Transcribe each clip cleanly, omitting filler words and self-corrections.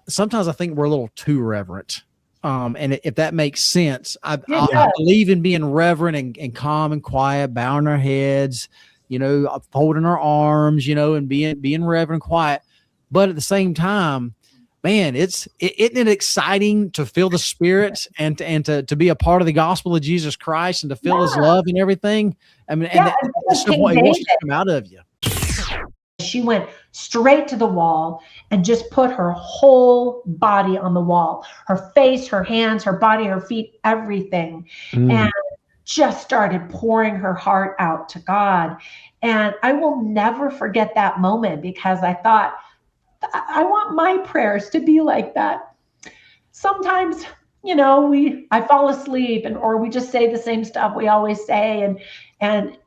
sometimes I think we're a little too reverent. And if that makes sense, I believe in being reverent and calm and quiet, bowing our heads, folding our arms, and being reverent and quiet. But at the same time, man, isn't it exciting to feel the Spirit and to be a part of the gospel of Jesus Christ and to feel His love and everything? I mean, and that's what He wants to come out of you. She went straight to the wall and just put her whole body on the wall, her face, her hands, her body, her feet, everything. And just started pouring her heart out to God. And I will never forget that moment, because I thought, I want my prayers to be like that. Sometimes, I fall asleep or we just say the same stuff we always say. And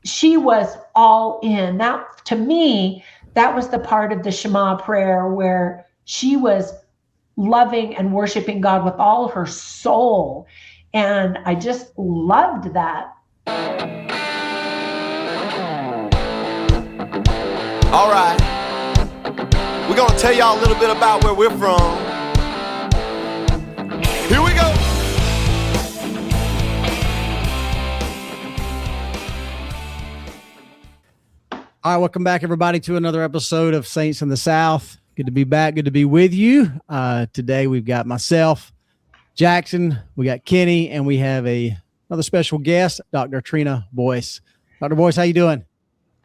she was all in. That, to me, that was the part of the Shema prayer where she was loving and worshiping God with all her soul. And I just loved that. All right. We're going to tell y'all a little bit about where we're from. Here we go. All right, welcome back, everybody, to another episode of Saints in the South. Good to be back. Good to be with you. Today, we've got myself, Jackson, we got Kenny, and we have another special guest, Dr. Trina Boice. Dr. Boice, how you doing?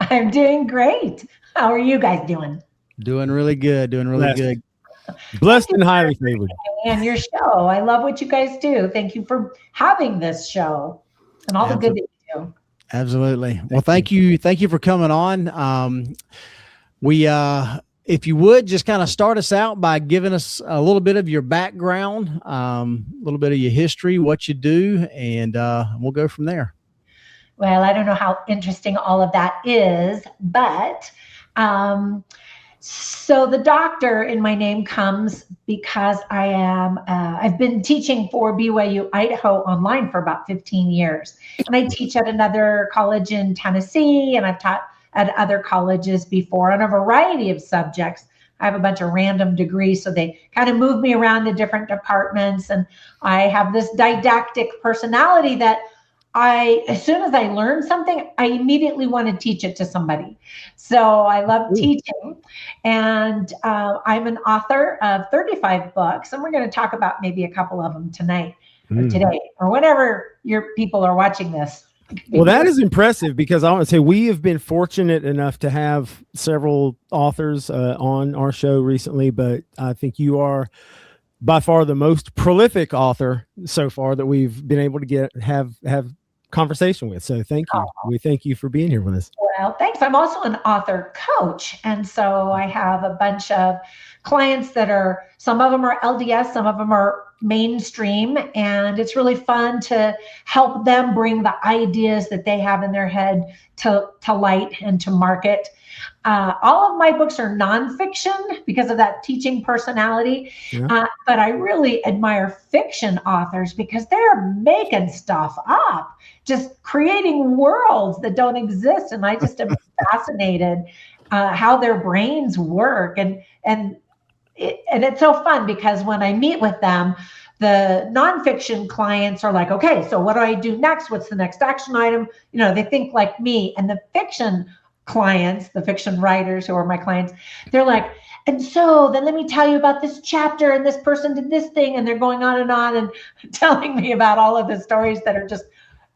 I'm doing great. How are you guys doing? Doing really good. Good. Blessed and highly favored. And your show. I love what you guys do. Thank you for having this show and all the good that you do. Absolutely. Well, thank you. Thank you for coming on. If you would just kind of start us out by giving us a little bit of your background, a little bit of your history, what you do, and we'll go from there. Well, I don't know how interesting all of that is, but so the doctor in my name comes because I've been teaching for BYU Idaho online for about 15 years. And I teach at another college in Tennessee, and I've taught at other colleges before on a variety of subjects. I have a bunch of random degrees, so they kind of move me around to different departments. And I have this didactic personality that as soon as I learn something, I immediately want to teach it to somebody. So I love teaching, and I'm an author of 35 books, and we're going to talk about maybe a couple of them tonight or today or whenever your people are watching this. Well, that is impressive, because I want to say we have been fortunate enough to have several authors on our show recently, but I think you are by far the most prolific author so far that we've been able to have conversation with. So thank you. We thank you for being here with us. Well, thanks. I'm also an author coach. And so I have a bunch of clients some of them are LDS, some of them are mainstream. And it's really fun to help them bring the ideas that they have in their head to light and to market. All of my books are nonfiction because of that teaching personality. Yeah. But I really admire fiction authors because they're making stuff up, just creating worlds that don't exist. And I just am fascinated how their brains work. And it's so fun because when I meet with them, the nonfiction clients are like, okay, so what do I do next? What's the next action item? They think like me. And the fiction clients, the fiction writers who are my clients, they're like, and so then let me tell you about this chapter, and this person did this thing, and they're going on and telling me about all of the stories that are just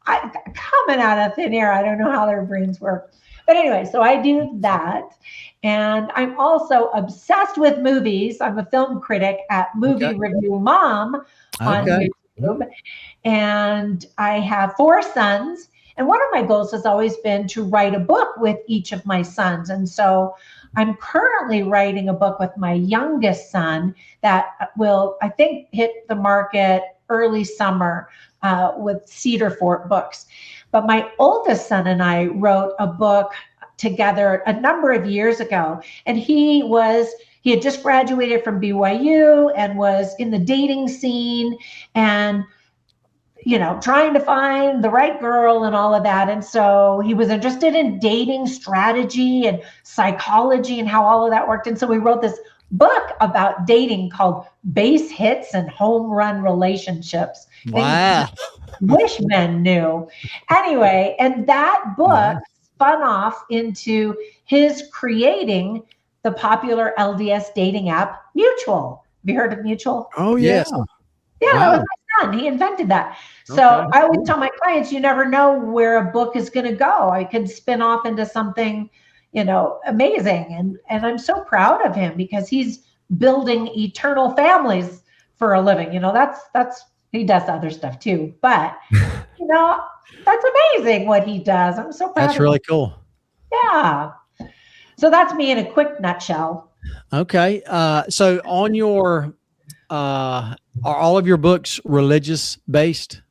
coming out of thin air. I don't know how their brains work. But anyway, so I do that. And I'm also obsessed with movies. I'm a film critic at Movie Review Mom on YouTube. And I have 4 sons. And one of my goals has always been to write a book with each of my sons. And so I'm currently writing a book with my youngest son that will, I think, hit the market early summer with Cedar Fort Books. But my oldest son and I wrote a book together a number of years ago. And he had just graduated from BYU and was in the dating scene and trying to find the right girl and all of that. And so he was interested in dating strategy and psychology and how all of that worked. And so we wrote this book about dating called Base Hits and Home Run Relationships. Wow. Wish men knew. Anyway, and that book spun off into his creating the popular LDS dating app, Mutual. Have you heard of Mutual? Oh, yeah. Yeah, that was my son. He invented that. So I always tell my clients, you never know where a book is going to go. I could spin off into something, amazing. And I'm so proud of him because he's building eternal families for a living. That's he does other stuff too. But, that's amazing what he does. I'm so proud. That's really cool. Yeah. So that's me in a quick nutshell. Okay. So on your, are all of your books religious based?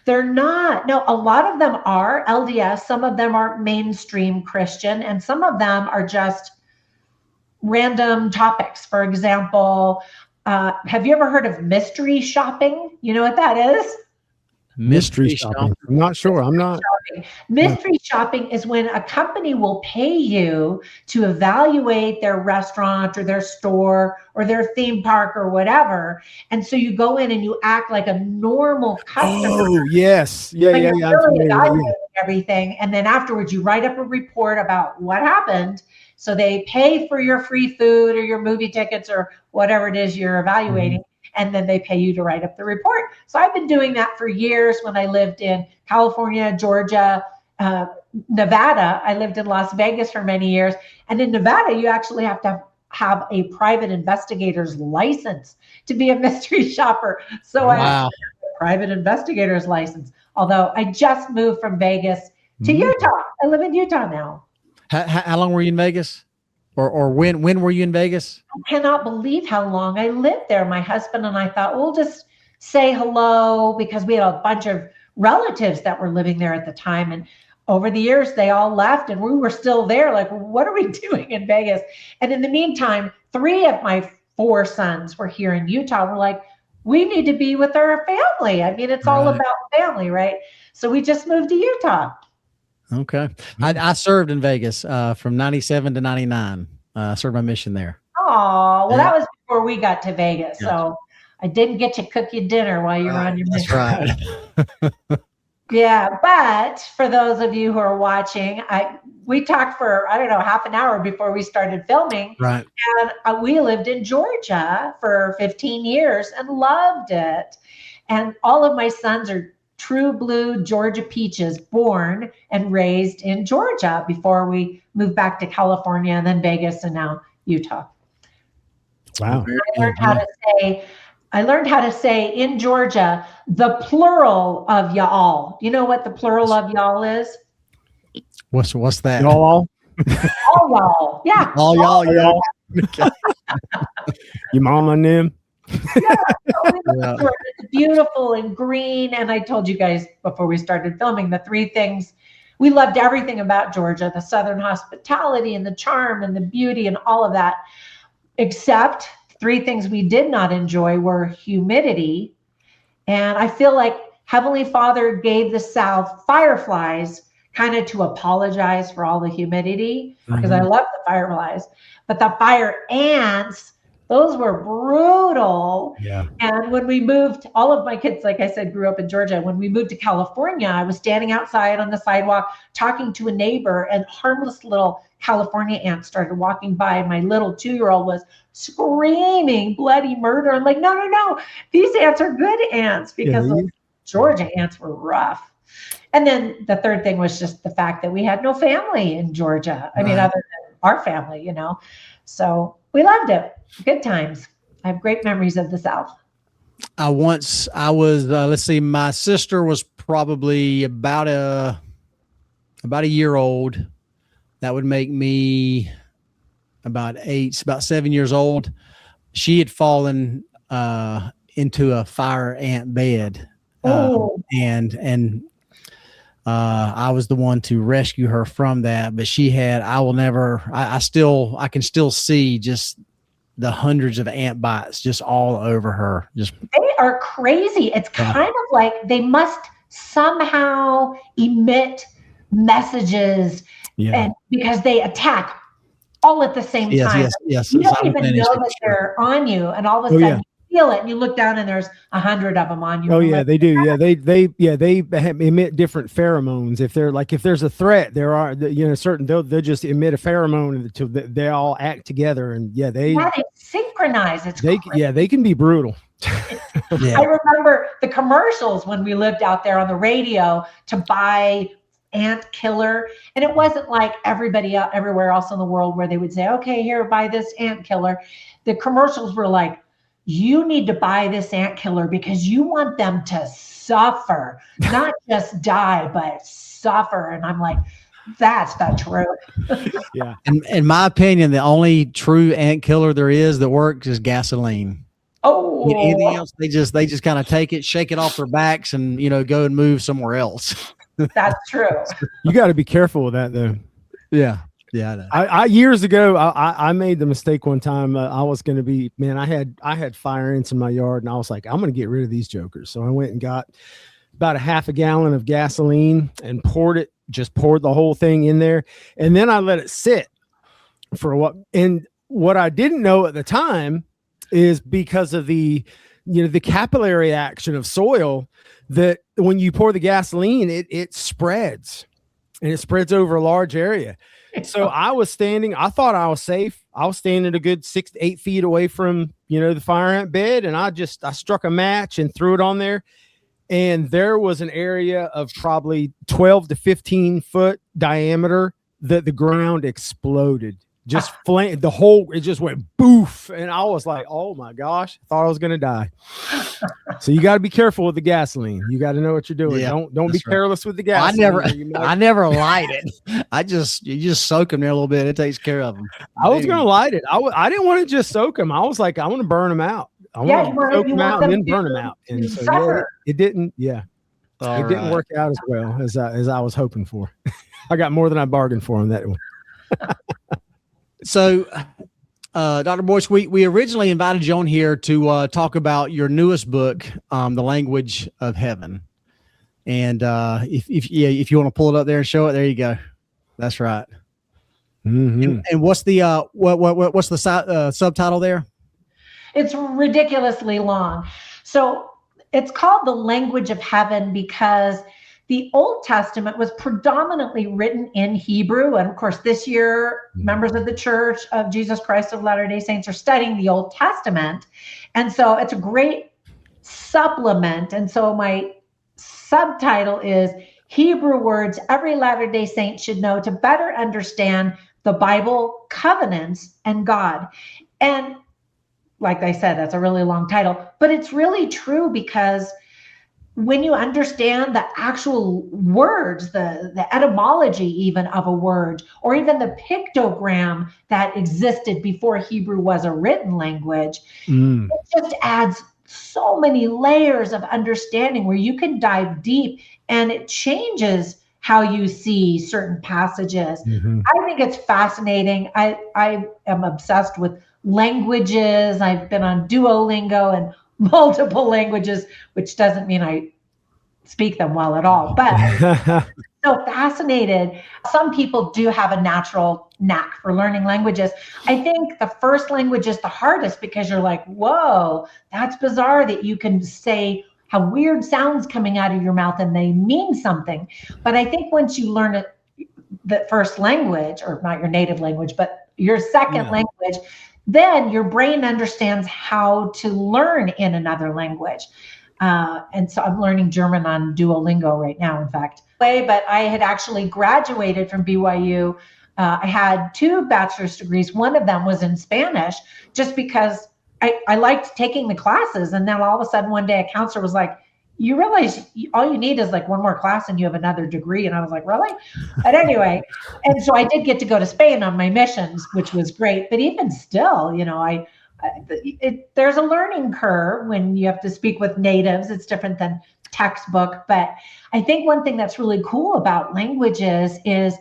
They're not. No, a lot of them are LDS. Some of them are mainstream Christian, and some of them are just random topics. For example, have you ever heard of mystery shopping? You know what that is? Mystery shopping. I'm not sure. I'm not. Mystery shopping is when a company will pay you to evaluate their restaurant or their store or their theme park or whatever. And so you go in and you act like a normal customer. Oh, yes. Yeah. Really evaluating everything. And then afterwards, you write up a report about what happened. So they pay for your free food or your movie tickets or whatever it is you're evaluating. Mm-hmm. And then they pay you to write up the report. So I've been doing that for years when I lived in California, Georgia, Nevada. I lived in Las Vegas for many years. And in Nevada, you actually have to have a private investigator's license to be a mystery shopper. So I have a private investigator's license. Although I just moved from Vegas to Utah. I live in Utah now. How long were you in Vegas? Or when were you in Vegas? I cannot believe how long I lived there. My husband and I thought, we'll just say hello because we had a bunch of relatives that were living there at the time. And over the years, they all left and we were still there. Like, what are we doing in Vegas? And in the meantime, 3 of my 4 sons were here in Utah. We're like, we need to be with our family. I mean, it's all about family, right? So we just moved to Utah. Okay. I served in Vegas from 97 to 99. I served my mission there. Oh, well, that was before we got to Vegas. Gotcha. So I didn't get to cook you dinner while you were on your mission. That's right. Yeah. But for those of you who are watching, we talked for, half an hour before we started filming. Right. And we lived in Georgia for 15 years and loved it. And all of my sons are true blue Georgia peaches, born and raised in Georgia before we moved back to California and then Vegas and now Utah. Wow. I learned how to say in Georgia, the plural of y'all. You know what the plural of y'all is? What's that? Y'all? All y'all. Yeah. All y'all. Your mama and them. It's beautiful and green. And I told you guys before we started filming the 3 things. We loved everything about Georgia, the Southern hospitality and the charm and the beauty and all of that, except 3 things we did not enjoy were humidity. And I feel like Heavenly Father gave the South fireflies kind of to apologize for all the humidity because I love the fireflies, but the fire ants, those were brutal. Yeah. And when we moved, all of my kids, like I said, grew up in Georgia. When we moved to California, I was standing outside on the sidewalk talking to a neighbor, and harmless little California ants started walking by. My little 2-year-old was screaming bloody murder. I'm like, no. These ants are good ants because those Georgia ants were rough. And then the 3rd thing was just the fact that we had no family in Georgia. I mean, other than our family, So we loved it. Good times. I have great memories of the South. I was, my sister was probably about a year old. That would make me about 7 years old. She had fallen into a fire ant bed. And I was the one to rescue her from that, but she had, I can still see just the hundreds of ant bites just all over her. They are crazy. It's kind of like they must somehow emit messages and because they attack all at the same time. Yes. You don't even know that they're on you, and all of a sudden you feel it, and you look down, and there's 100 of them on you. Oh yeah, they do. Yeah, they emit different pheromones. If there's a threat, there are certain they'll just emit a pheromone until they all act together, and they synchronize. They can be brutal. I remember the commercials when we lived out there on the radio to buy ant killer, and it wasn't like everywhere else in the world where they would say, okay, here, buy this ant killer. The commercials were like, you need to buy this ant killer because you want them to suffer, not just die, but suffer. And I'm like, that's not true. Yeah. In my opinion, the only true ant killer there is that works is gasoline. Oh, anything else, they just kind of take it, shake it off their backs, and go and move somewhere else. That's true. You got to be careful with that, though. Yeah. I know. I years ago, I made the mistake one time. I was going to be, I had fire ants in my yard, and I was like, I'm going to get rid of these jokers. So I went and got about a half a gallon of gasoline and poured the whole thing in there. And then I let it sit for what, and what I didn't know at the time is because of the capillary action of soil, that when you pour the gasoline, it spreads, and it spreads over a large area. So I thought I was safe. I was standing a good 6 to 8 feet away from, the fire ant bed. And I struck a match and threw it on there. And there was an area of probably 12 to 15 foot diameter that the ground exploded. Just flame, it just went boof. And I was like, oh my gosh, I thought I was going to die. So you got to be careful with the gasoline. You got to know what you're doing. Yeah, don't be careless with the gasoline. I never light it. You just soak them there a little bit. It takes care of them. I was going to light it. I didn't want to just soak them. I was like, I want to burn them out. I want to soak them out and then burn them out. And so it didn't. Yeah. It didn't work out as well as I was hoping for. I got more than I bargained for on that one. So, Dr. Boice, we originally invited you on here to talk about your newest book, The Language of Heaven. And if you want to pull it up there and show it, there you go. That's right. Mm-hmm. And what's the what's the subtitle there? It's ridiculously long. So it's called The Language of Heaven because the Old Testament was predominantly written in Hebrew. And of course, this year, members of the Church of Jesus Christ of Latter-day Saints are studying the Old Testament. And so it's a great supplement. And so my subtitle is Hebrew Words Every Latter-day Saint Should Know to Better Understand the Bible, Covenants, and God. And like I said, that's a really long title, but it's really true because when you understand the actual words, the etymology even of a word, or even the pictogram that existed before Hebrew was a written language, it just adds so many layers of understanding where you can dive deep, and it changes how you see certain passages. Mm-hmm. I think it's fascinating. I am obsessed with languages. I've been on Duolingo and multiple languages, which doesn't mean I speak them well at all, but so fascinated. Some people do have a natural knack for learning languages. I think the first language is the hardest because you're like, whoa, that's bizarre that you can say how weird sounds coming out of your mouth and they mean something. But I think once you learn it, the first language, or not your native language, but your second language, then your brain understands how to learn in another language. And so I'm learning German on Duolingo right now, in fact. But I had actually graduated from BYU. I had 2 bachelor's degrees. One of them was in Spanish, just because I liked taking the classes. And then all of a sudden one day a counselor was like, you realize all you need is like one more class and you have another degree. And I was like, really? But anyway, and so I did get to go to Spain on my missions, which was great. But even still, there's a learning curve when you have to speak with natives. It's different than textbook. But I think one thing that's really cool about languages is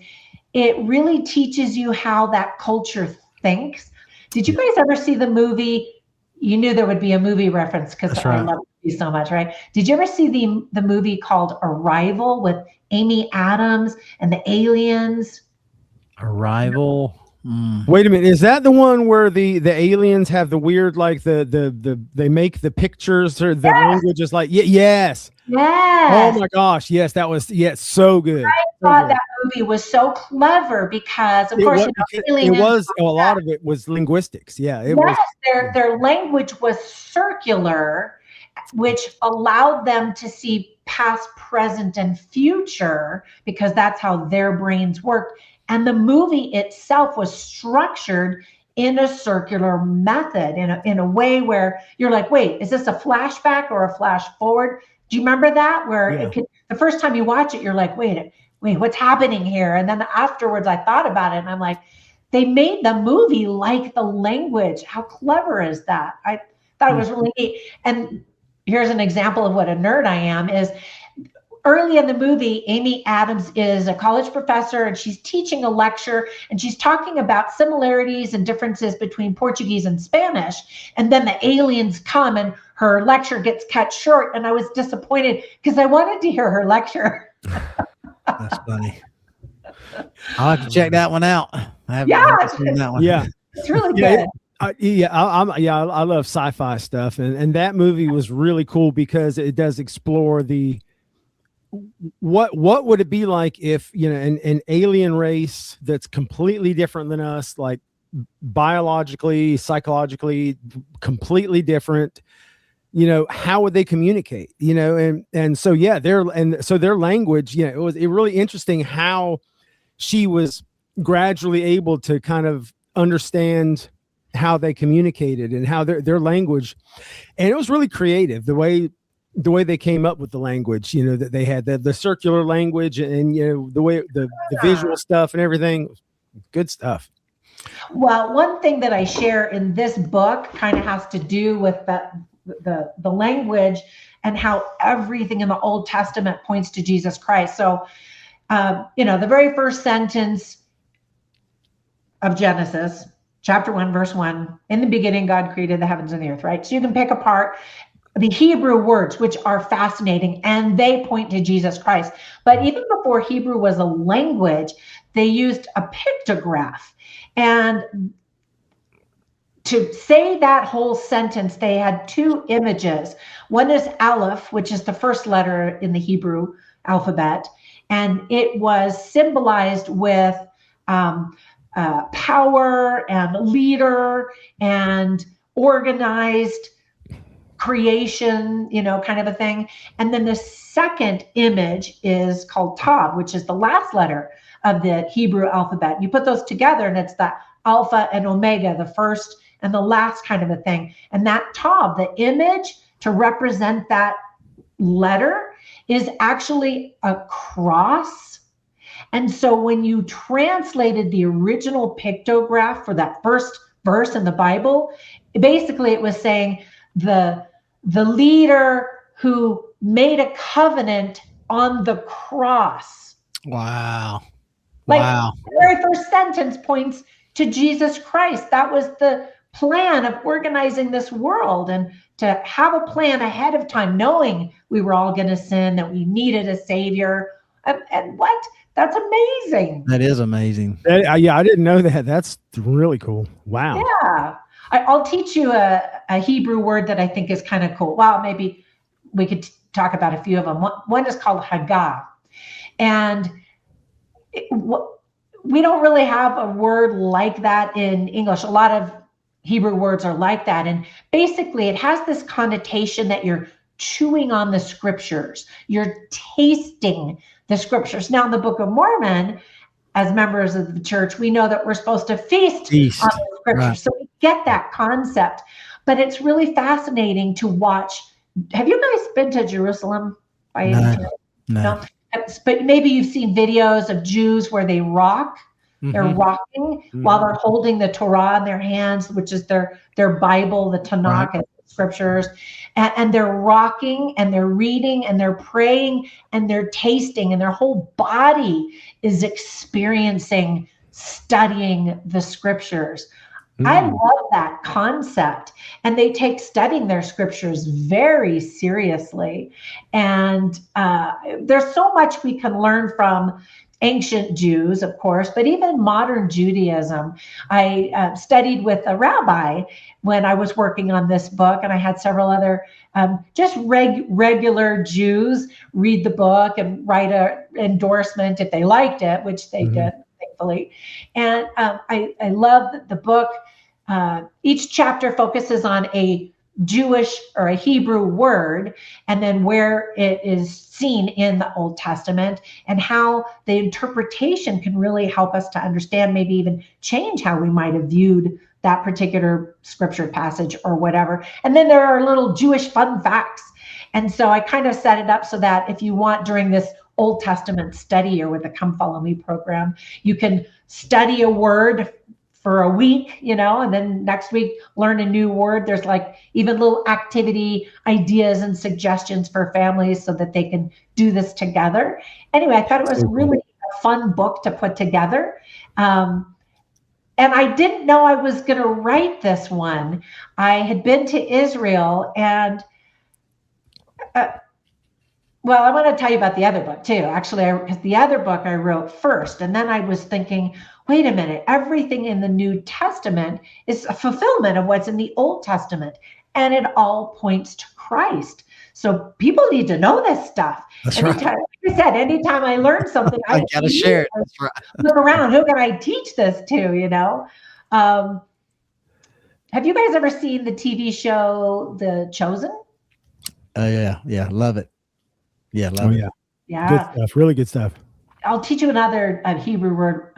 it really teaches you how that culture thinks. Did you guys ever see the movie? You knew there would be a movie reference because I love you so much, right? Did you ever see the movie called Arrival with Amy Adams and the aliens? Arrival. Wait a minute, is that the one where the aliens have the weird, like they make the pictures or the language is like yes. Oh my gosh, yes, that was so good. I thought that movie was so clever because, of course, it was a lot of it was linguistics. Yeah, it was. Their language was circular, which allowed them to see past, present, and future because that's how their brains worked. And the movie itself was structured in a circular method, in a way where you're like, wait, is this a flashback or a flash forward? Do you remember that? Where the first time you watch it, you're like, wait, what's happening here? And then afterwards, I thought about it, and I'm like, they made the movie like the language. How clever is that? I thought it was really neat. And here's an example of what a nerd I am is early in the movie, Amy Adams is a college professor and she's teaching a lecture and she's talking about similarities and differences between Portuguese and Spanish. And then the aliens come and her lecture gets cut short. And I was disappointed because I wanted to hear her lecture. That's funny. I'll have to check that one out. I haven't seen that one. Yeah. It's really good. I love sci-fi stuff. And that movie was really cool because it does explore what would it be like if, an alien race that's completely different than us, like biologically, psychologically, completely different, how would they communicate, and so, their language, it was really interesting how she was gradually able to kind of understand how they communicated and how their language, and it was really creative the way they came up with the language, that they had the circular language and, the way the visual stuff and everything. Good stuff. Well, one thing that I share in this book kind of has to do with the language and how everything in the Old Testament points to Jesus Christ. So, the very first sentence of Genesis, chapter 1, verse 1, in the beginning, God created the heavens and the earth, right? So you can pick apart the Hebrew words, which are fascinating, and they point to Jesus Christ. But even before Hebrew was a language, they used a pictograph. And to say that whole sentence, they had two images. One is Aleph, which is the first letter in the Hebrew alphabet, and it was symbolized with power and leader and organized creation, kind of a thing. And then the second image is called Tav, which is the last letter of the Hebrew alphabet. You put those together and it's the Alpha and Omega, the first and the last kind of a thing. And that Tav, the image to represent that letter, is actually a cross. And so when you translated the original pictograph for that first verse in the Bible, basically it was saying the leader who made a covenant on the cross. Wow. The very first sentence points to Jesus Christ. That was the plan of organizing this world, and to have a plan ahead of time, knowing we were all going to sin, that we needed a savior. And what? That's amazing. That is amazing. I didn't know that. That's really cool. Wow. Yeah. I'll teach you a Hebrew word that I think is kind of cool. Well, maybe we could talk about a few of them. One is called Haggah. And we don't really have a word like that in English. A lot of Hebrew words are like that. And basically, it has this connotation that you're chewing on the scriptures. You're tasting the scriptures. Now, in the Book of Mormon, as members of the church, we know that we're supposed to feast on the scriptures. Right. So we get that concept. But it's really fascinating to watch. Have you guys been to Jerusalem by any chance? No. But maybe you've seen videos of Jews where they rock. Mm-hmm. They're rocking while they're holding the Torah in their hands, which is their Bible, the Tanakh, and the scriptures. And they're rocking and they're reading and they're praying and they're tasting, and their whole body is experiencing, studying the scriptures. I love that concept. And they take studying their scriptures very seriously. And there's so much we can learn from ancient Jews, of course, but even modern Judaism. I studied with a rabbi when I was working on this book, and I had several other just regular Jews read the book and write an endorsement if they liked it, which they did, thankfully. And I love the book. Each chapter focuses on a Jewish or a Hebrew word, and then where it is seen in the Old Testament, and how the interpretation can really help us to understand, maybe even change how we might have viewed that particular scripture passage or whatever. And then there are little Jewish fun facts. And so I kind of set it up so that if you want, during this Old Testament study or with the Come Follow Me program, you can study a word for a week, and then next week learn a new word. There's like even little activity ideas and suggestions for families so that they can do this together. Anyway, I thought it was really a fun book to put together. And I didn't know I was going to write this one. I had been to Israel, and well, I want to tell you about the other book too, actually, because the other book I wrote first. And then I was thinking, wait a minute, everything in the New Testament is a fulfillment of what's in the Old Testament. And it all points to Christ. So people need to know this stuff. That's anytime, right. Like I said, anytime I learn something, I got to share it. That's right. Look around, who can I teach this to, Have you guys ever seen the TV show, The Chosen? Yeah. Love it. Yeah, love it. Yeah. Good stuff. Really good stuff. I'll teach you another Hebrew word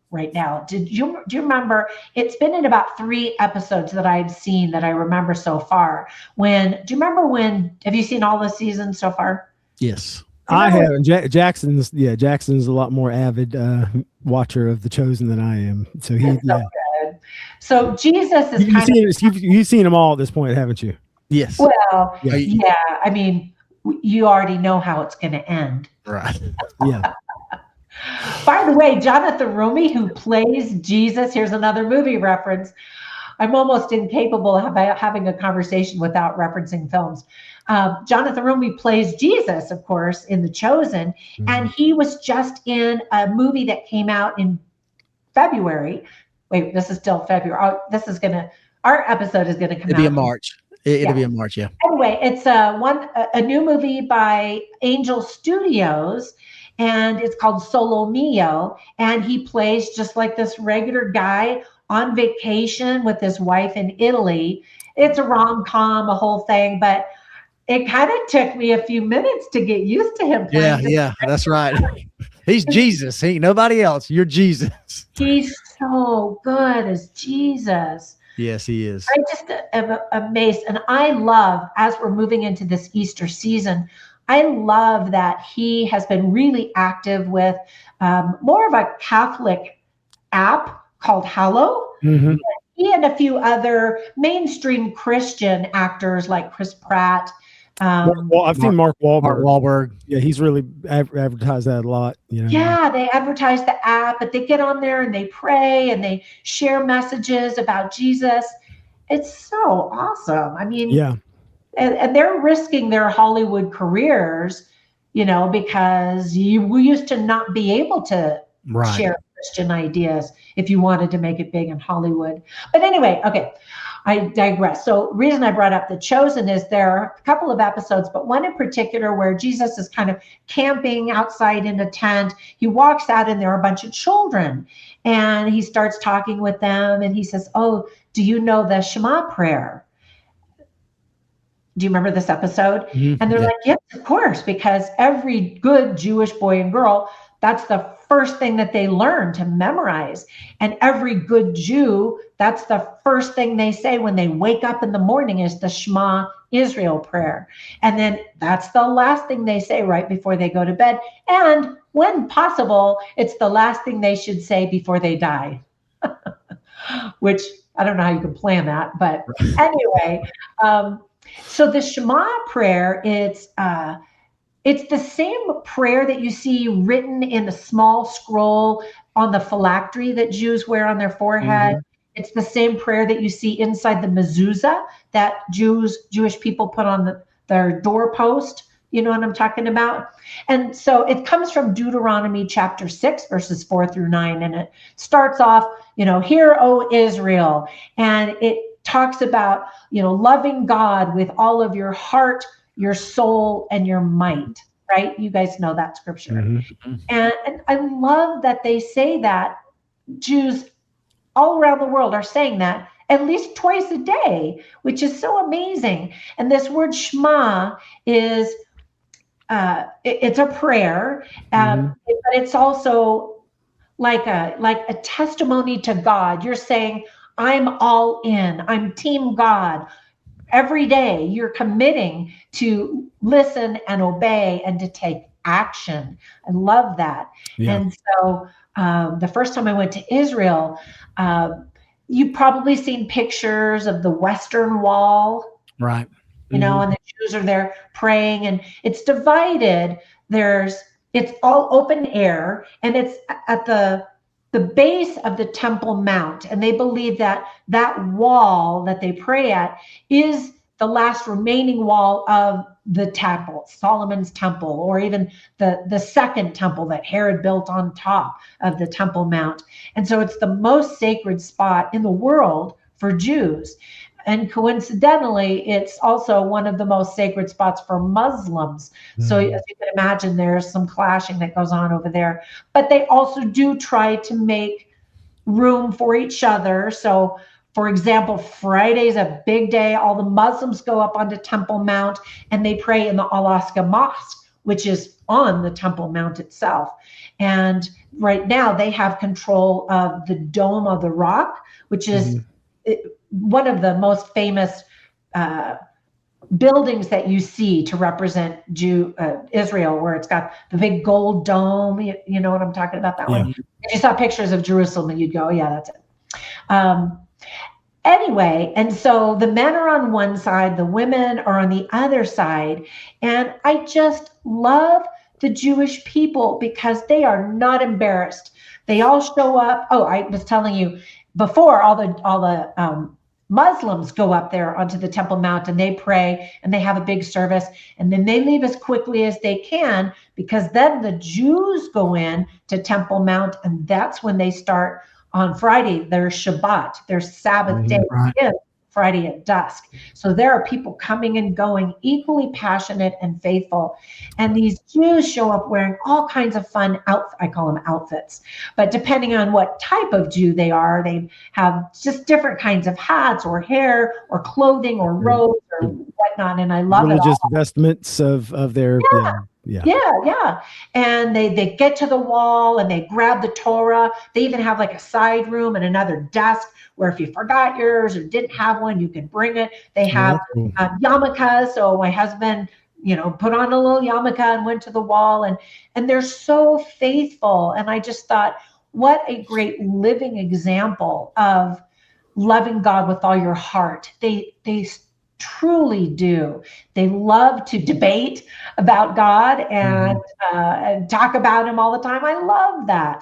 right now. Do you remember? It's been in about 3 episodes that I've seen that I remember so far. Do you remember have you seen all the seasons so far? Yes. I haven't. Jackson's a lot more avid watcher of The Chosen than I am. So he's so good. So Jesus is you've seen them all at this point, haven't you? Yes. Well, yeah. I mean, you already know how it's going to end. Right. Yeah. By the way, Jonathan Rumi, who plays Jesus, here's another movie reference. I'm almost incapable of having a conversation without referencing films. Jonathan Rumi plays Jesus, of course, in The Chosen. And he was just in a movie that came out in February. Wait, this is still February. Our episode is going to come out. It'll be in March. It'll be in March, yeah. Anyway, it's a new movie by Angel Studios, and it's called Solo Mio. And he plays just like this regular guy on vacation with his wife in Italy. It's a rom-com, a whole thing, but it kind of took me a few minutes to get used to him. Yeah, that's right. He's Jesus. He ain't nobody else. You're Jesus. He's so good as Jesus. Yes, he is. I just am amazed. And I love, as we're moving into this Easter season, I love that he has been really active with more of a Catholic app called Hallow. Mm-hmm. He and a few other mainstream Christian actors like Chris Pratt. Well, I've seen Mark Wahlberg. Mark Wahlberg. Yeah, he's really advertised that a lot. Yeah, they advertise the app, but they get on there and they pray and they share messages about Jesus. It's so awesome. I mean, yeah. And they're risking their Hollywood careers, because we used to not be able to share Christian ideas if you wanted to make it big in Hollywood. But anyway, okay, I digress. So reason I brought up The Chosen is there are a couple of episodes, but one in particular where Jesus is kind of camping outside in a tent. He walks out and there are a bunch of children and he starts talking with them and he says, "Oh, do you know the Shema prayer?" Do you remember this episode? Mm-hmm. And they're like, yes, of course, because every good Jewish boy and girl, that's the first thing that they learn to memorize. And every good Jew, that's the first thing they say when they wake up in the morning is the Shema Israel prayer. And then that's the last thing they say right before they go to bed. And when possible, it's the last thing they should say before they die, which I don't know how you can plan that. But anyway, so the Shema prayer, it's the same prayer that you see written in the small scroll on the phylactery that Jews wear on their forehead. Mm-hmm. It's the same prayer that you see inside the mezuzah that Jewish people put on their doorpost, You know what I'm talking about? And so it comes from Deuteronomy chapter 6, verses 4-9. And it starts off, hear, O Israel. And it talks about, loving God with all of your heart, your soul, and your might, right? You guys know that scripture. Mm-hmm. And I love that they say that. Jews all around the world are saying that at least twice a day, which is so amazing. And this word Shema is, it's a prayer, but it's also like a testimony to God. You're saying, I'm all in. I'm team God. Every day you're committing to listen and obey and to take action. I love that. Yeah. And so the first time I went to Israel, you've probably seen pictures of the Western Wall. Right. And the Jews are there praying, and it's divided. It's all open air, and it's at the base of the Temple Mount. And they believe that wall that they pray at is the last remaining wall of the temple, Solomon's temple, or even the second temple that Herod built on top of the Temple Mount. And so it's the most sacred spot in the world for Jews. And coincidentally, it's also one of the most sacred spots for Muslims. So as you can imagine, there's some clashing that goes on over there. But they also do try to make room for each other. So, for example, Friday's a big day. All the Muslims go up onto Temple Mount and they pray in the Al-Aqsa Mosque, which is on the Temple Mount itself. And right now they have control of the Dome of the Rock, which is one of the most famous buildings that you see to represent Israel, where it's got the big gold dome. You know what I'm talking about, that one? If you saw pictures of Jerusalem, and you'd go, oh, yeah, that's it. Anyway, and so the men are on one side, the women are on the other side. And I just love the Jewish people because they are not embarrassed. They all show up. Oh, I was telling you before, all the Muslims go up there onto the Temple Mount and they pray and they have a big service, and then they leave as quickly as they can, because then the Jews go in to Temple Mount, and that's when they start on Friday, their Shabbat, their Sabbath day, Friday at dusk. So there are people coming and going, equally passionate and faithful. And these Jews show up wearing all kinds of fun I call them outfits. But depending on what type of Jew they are, they have just different kinds of hats or hair or clothing or robes or whatnot. And I love it. Religious vestments of their... Yeah. And they get to the wall and they grab the Torah. They even have like a side room and another desk where if you forgot yours or didn't have one, you can bring it. They have yarmulkes. So my husband, put on a little yarmulke and went to the wall, and they're so faithful. And I just thought, what a great living example of loving God with all your heart. They truly do. They love to debate about God and talk about him all the time. I love that.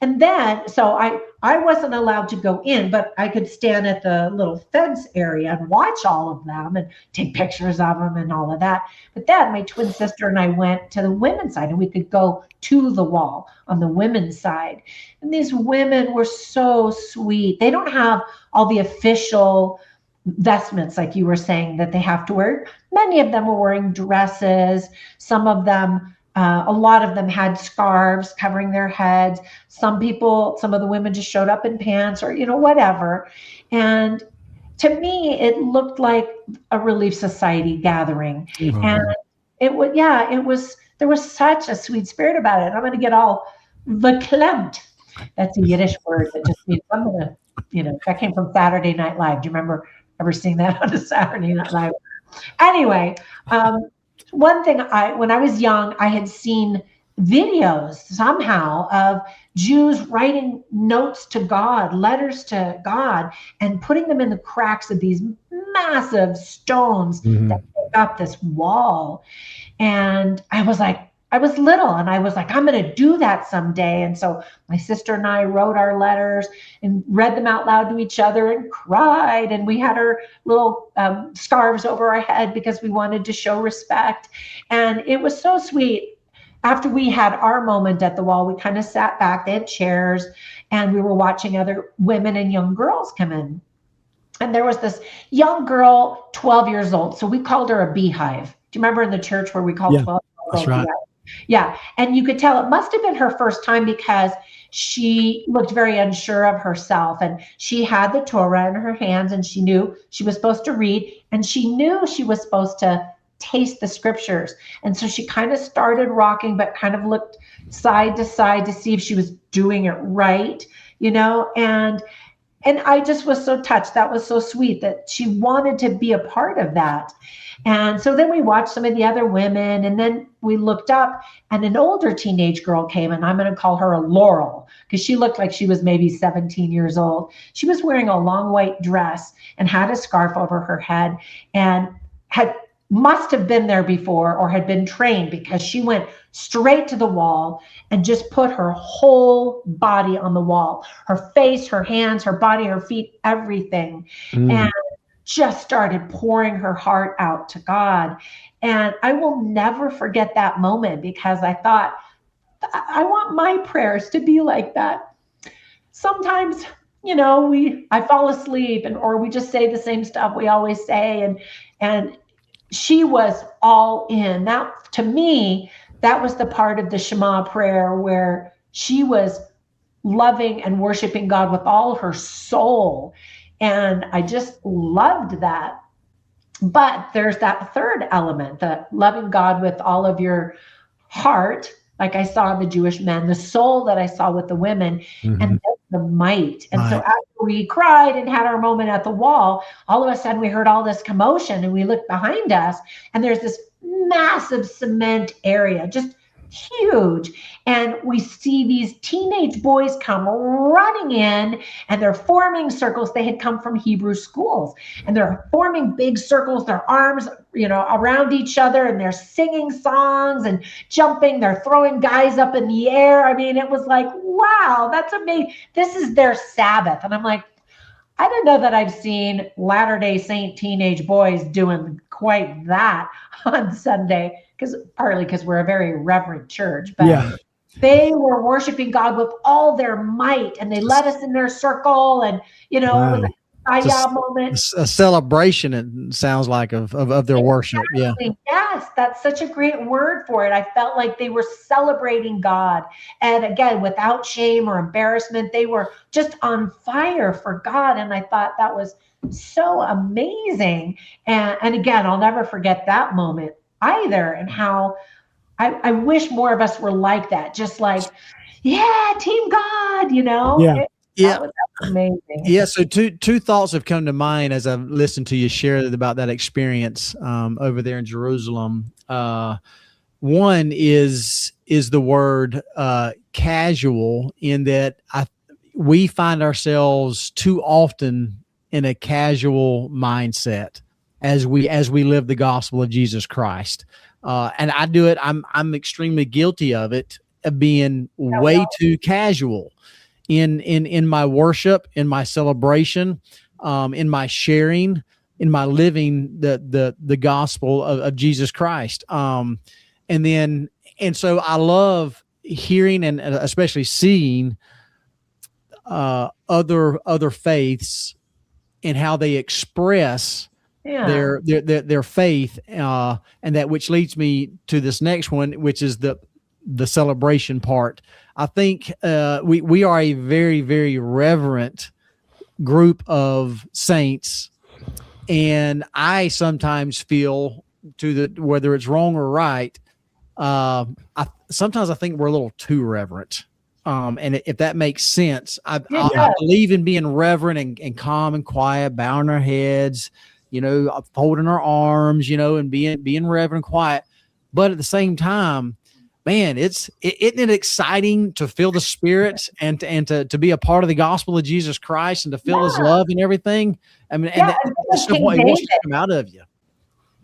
And then, so I wasn't allowed to go in, but I could stand at the little fence area and watch all of them and take pictures of them and all of that. But then my twin sister and I went to the women's side, and we could go to the wall on the women's side. And these women were so sweet. They don't have all the official vestments, like you were saying, that they have to wear. Many of them were wearing dresses. Some of them, a lot of them had scarves covering their heads. Some of the women just showed up in pants or, whatever. And to me, it looked like a Relief Society gathering. And there was such a sweet spirit about it. I'm going to get all verklempt. That's a Yiddish word that just means I'm going to, that came from Saturday Night Live. Do you remember ever seeing that on a Saturday Night Live? Anyway, one thing when I was young, I had seen videos somehow of Jews writing notes to God, letters to God, and putting them in the cracks of these massive stones that make up this wall. And I was like, I was little, and I was like, I'm going to do that someday. And so my sister and I wrote our letters and read them out loud to each other and cried. And we had our little scarves over our head because we wanted to show respect. And it was so sweet. After we had our moment at the wall, we kind of sat back. They had chairs, and we were watching other women and young girls come in. And there was this young girl, 12 years old. So we called her a beehive. Do you remember in the church where we called 12 that's right. Yeah. And you could tell it must have been her first time because she looked very unsure of herself. And she had the Torah in her hands, and she knew she was supposed to read, and she knew she was supposed to taste the scriptures. And so she kind of started rocking, but kind of looked side to side to see if she was doing it right, and I just was so touched. That was so sweet that she wanted to be a part of that. And so then we watched some of the other women, and then we looked up, and an older teenage girl came, and I'm going to call her a Laurel because she looked like she was maybe 17 years old. She was wearing a long white dress and had a scarf over her head, and must have been there before or had been trained, because she went straight to the wall and just put her whole body on the wall, her face, her hands, her body, her feet, everything. And just started pouring her heart out to God. And I will never forget that moment, because I thought, I want my prayers to be like that. Sometimes, I fall asleep, or we just say the same stuff we always say. And she was all in. That, to me, that was the part of the Shema prayer where she was loving and worshiping God with all her soul. And I just loved that. But there's that third element, the loving God with all of your heart, like I saw in the Jewish men, the soul that I saw with the women, and then the might. And so after we cried and had our moment at the wall, all of a sudden we heard all this commotion, and we looked behind us, and there's this massive cement area, just huge. And we see these teenage boys come running in, and they're forming circles. They had come from Hebrew schools, and they're forming big circles, their arms, around each other, and they're singing songs and jumping. They're throwing guys up in the air. I mean, it was like, wow, that's amazing. This is their Sabbath. And I'm like, I don't know that I've seen Latter-day Saint teenage boys doing quite that on Sunday, partly because we're a very reverent church, but they were worshiping God with all their might, and they led us in their circle, and it was a moment. A celebration, it sounds like, of their worship. Yeah. Yes, that's such a great word for it. I felt like they were celebrating God, and again, without shame or embarrassment, they were just on fire for God. And I thought that was so amazing. And again, I'll never forget that moment either, and how I wish more of us were like that, just like, yeah, Team God, Yeah. That was amazing. Yeah. So two thoughts have come to mind as I've listened to you share about that experience over there in Jerusalem. One is the word casual, in that we find ourselves too often in a casual mindset as we live the gospel of Jesus Christ. And I do it. I'm extremely guilty of it, of being way too casual in my worship, in my celebration, in my sharing, in my living the gospel of Jesus Christ. And so I love hearing and especially seeing other faiths and how they express their faith, and that, which leads me to this next one, which is the celebration part. I think we are a very, very reverent group of saints, and I sometimes feel, whether it's wrong or right, sometimes I think we're a little too reverent. And if that makes sense, I believe in being reverent and calm and quiet, bowing our heads, folding our arms, and being reverent and quiet. But at the same time, man, isn't it exciting to feel the Spirit and to be a part of the gospel of Jesus Christ and to feel His love and everything? I mean, and that's what He wants to come out of you.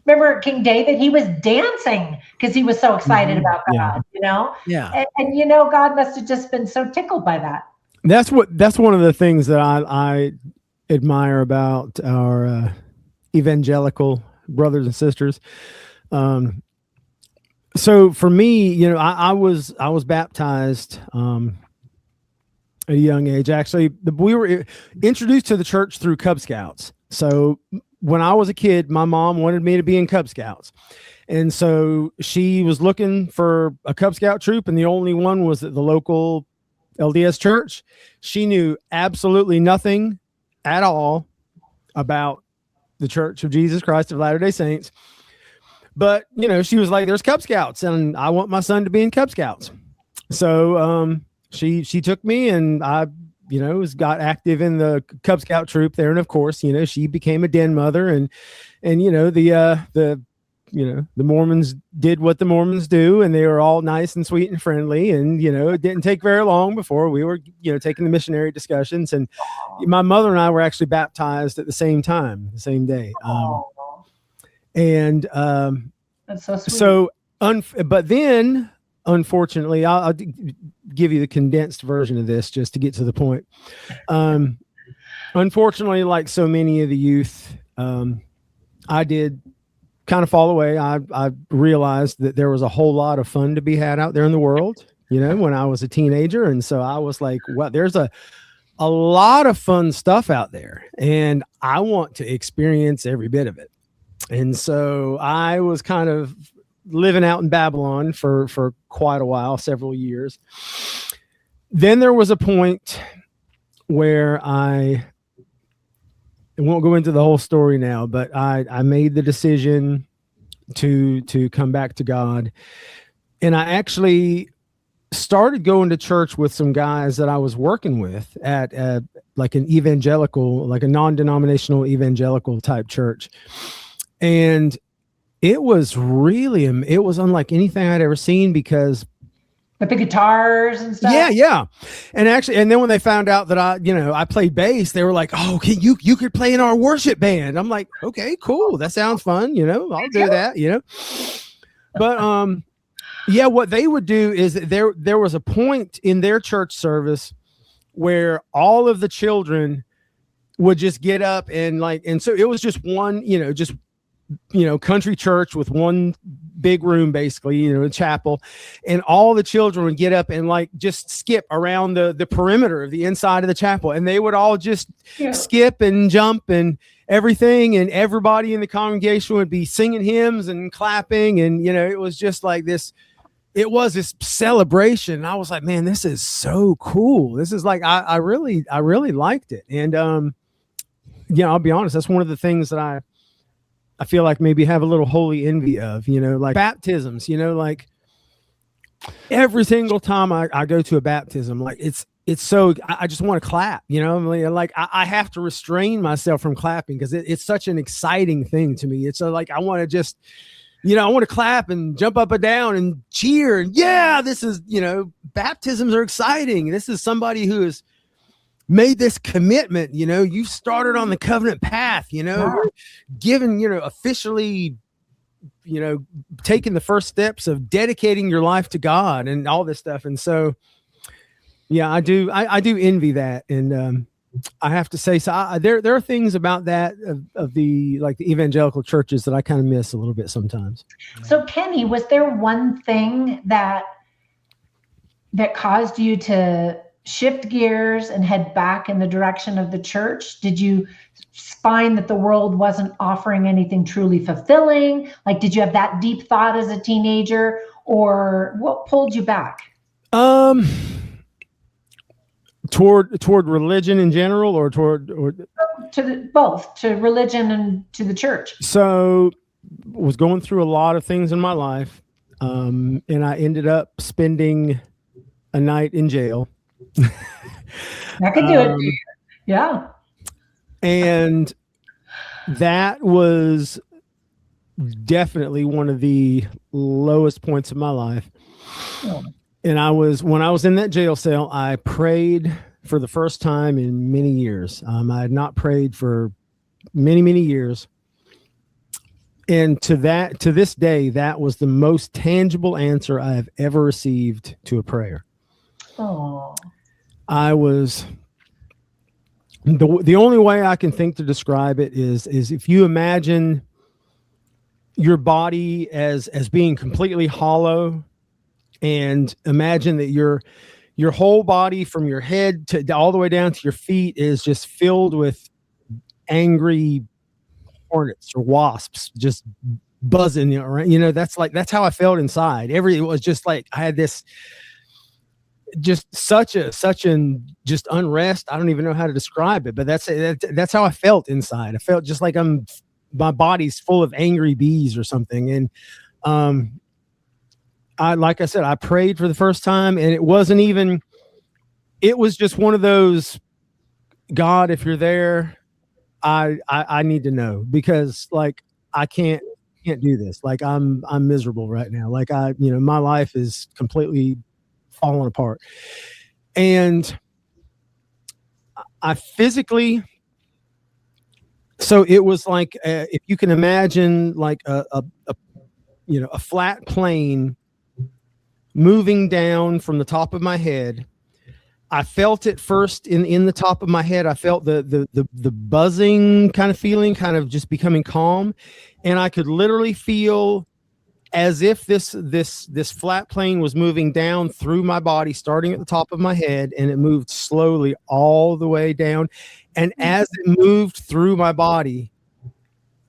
remember King David, he was dancing because he was so excited about God, Yeah. And God must have just been so tickled by that. That's one of the things that I admire about our evangelical brothers and sisters. So for me, I was baptized at a young age. Actually, we were introduced to the church through Cub Scouts. So when I was a kid, my mom wanted me to be in Cub Scouts. And so she was looking for a Cub Scout troop, and the only one was at the local LDS church. She knew absolutely nothing at all about the Church of Jesus Christ of Latter-day Saints. But, she was like, there's Cub Scouts, and I want my son to be in Cub Scouts. So she took me, and I got active in the Cub Scout troop there. And of course, she became a den mother, and the Mormons did what the Mormons do, and they were all nice and sweet and friendly. And, it didn't take very long before we were, taking the missionary discussions. And my mother and I were actually baptized at the same time, the same day. That's so sweet. But then, unfortunately, I'll give you the condensed version of this just to get to the point. Unfortunately, like so many of the youth, I did kind of fall away. I realized that there was a whole lot of fun to be had out there in the world, when I was a teenager. And so I was like, well, there's a lot of fun stuff out there, and I want to experience every bit of it. And so I was kind of living out in Babylon for quite a while, several years. Then there was a point where I won't go into the whole story now, but I made the decision to come back to God. And I actually started going to church with some guys that I was working with at like an evangelical, like a non-denominational evangelical type church. And it was unlike anything I'd ever seen, because with the guitars and stuff. Yeah. And then when they found out that I played bass, they were like, "Oh, you could play in our worship band." I'm like, "Okay, cool. That sounds fun. I'll do that, But, what they would do is there was a point in their church service where all of the children would just get up and so it was just one, country church with one big room, basically, a chapel, and all the children would get up and just skip around the perimeter of the inside of the chapel, and they would all just skip and jump and everything, and everybody in the congregation would be singing hymns and clapping, and it was just like this. It was this celebration. I was like, man, this is so cool. This is like I really liked it, and I'll be honest, that's one of the things that I feel like maybe have a little holy envy of, like baptisms, like every single time I go to a baptism, like it's so, I just want to clap, like I have to restrain myself from clapping because it's such an exciting thing to me. It's like, I want to just, I want to clap and jump up and down and cheer. And this is, baptisms are exciting. This is somebody who is made this commitment, you started on the covenant path, you're given, officially, taking the first steps of dedicating your life to God and all this stuff. And so, I do envy that. And I have to say, so there are things about that of the evangelical churches that I kind of miss a little bit sometimes. So Kenny, was there one thing that caused you to shift gears and head back in the direction of the church? Did you find that the world wasn't offering anything truly fulfilling? Like, did you have that deep thought as a teenager, or what pulled you back? Toward religion in general, or both to religion and to the church. So was going through a lot of things in my life. And I ended up spending a night in jail. That could do it. Yeah. And that was definitely one of the lowest points of my life. Oh. And when I was in that jail cell, I prayed for the first time in many years. I had not prayed for many, many years. And to this day, that was the most tangible answer I have ever received to a prayer. Oh. I was the only way I can think to describe it is if you imagine your body as being completely hollow, and imagine that your whole body from your head to all the way down to your feet is just filled with angry hornets or wasps just buzzing around. That's how I felt inside. It was just like I had this just such an just unrest. I don't even know how to describe it, but that's how I felt inside. I felt just like my body's full of angry bees or something. And like I said, I prayed for the first time, and it was just one of those, God, if you're there, I need to know, because like I can't do this. Like I'm miserable right now. Like my life is completely falling apart. And I physically, so it was like, if you can imagine like a flat plane moving down from the top of my head. I felt it first in the top of my head. I felt the buzzing kind of feeling, kind of just becoming calm. And I could literally feel as if this flat plane was moving down through my body, starting at the top of my head, and it moved slowly all the way down. And as it moved through my body,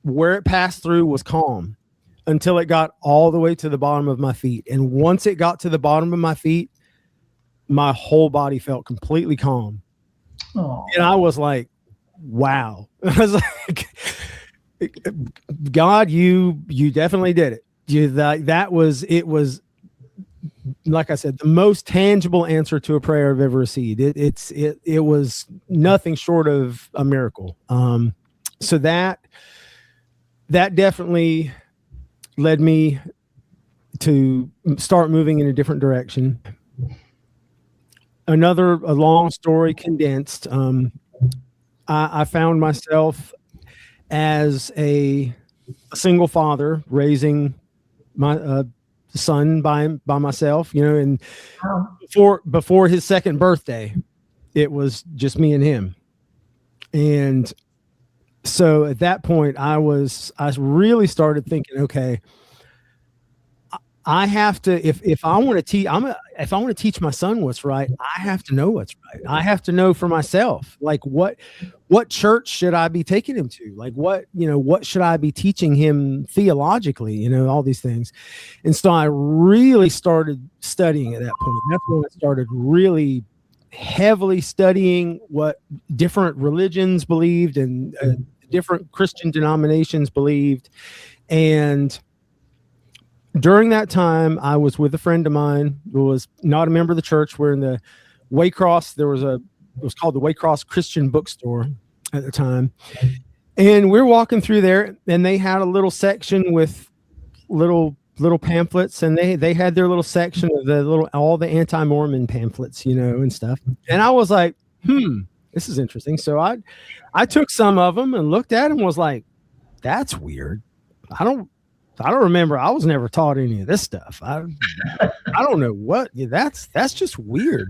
where it passed through was calm until it got all the way to the bottom of my feet. And once it got to the bottom of my feet, my whole body felt completely calm. Oh. And I was like, wow. I was like, God, you definitely did it. It was, like I said, the most tangible answer to a prayer I've ever received. It was nothing short of a miracle. So that definitely led me to start moving in a different direction. A long story condensed. I found myself as a single father raising my son by myself, and before his second birthday, it was just me and him. And so at that point I really started thinking, okay, I have to, if I want to teach my son what's right, I have to know what's right. I have to know for myself, like what church should I be taking him to? Like what should I be teaching him theologically, all these things. And so I really started studying at that point. That's when I started really heavily studying what different religions believed and different Christian denominations believed. And during that time, I was with a friend of mine who was not a member of the church. We're in the Waycross. It was called the Waycross Christian Bookstore at the time. And we're walking through there, and they had a little section with little pamphlets, and they had their little section of all the anti-Mormon pamphlets, and stuff. And I was like, this is interesting. So I took some of them and looked at them and was like, that's weird. I don't remember. I was never taught any of this stuff. I don't know what. That's just weird.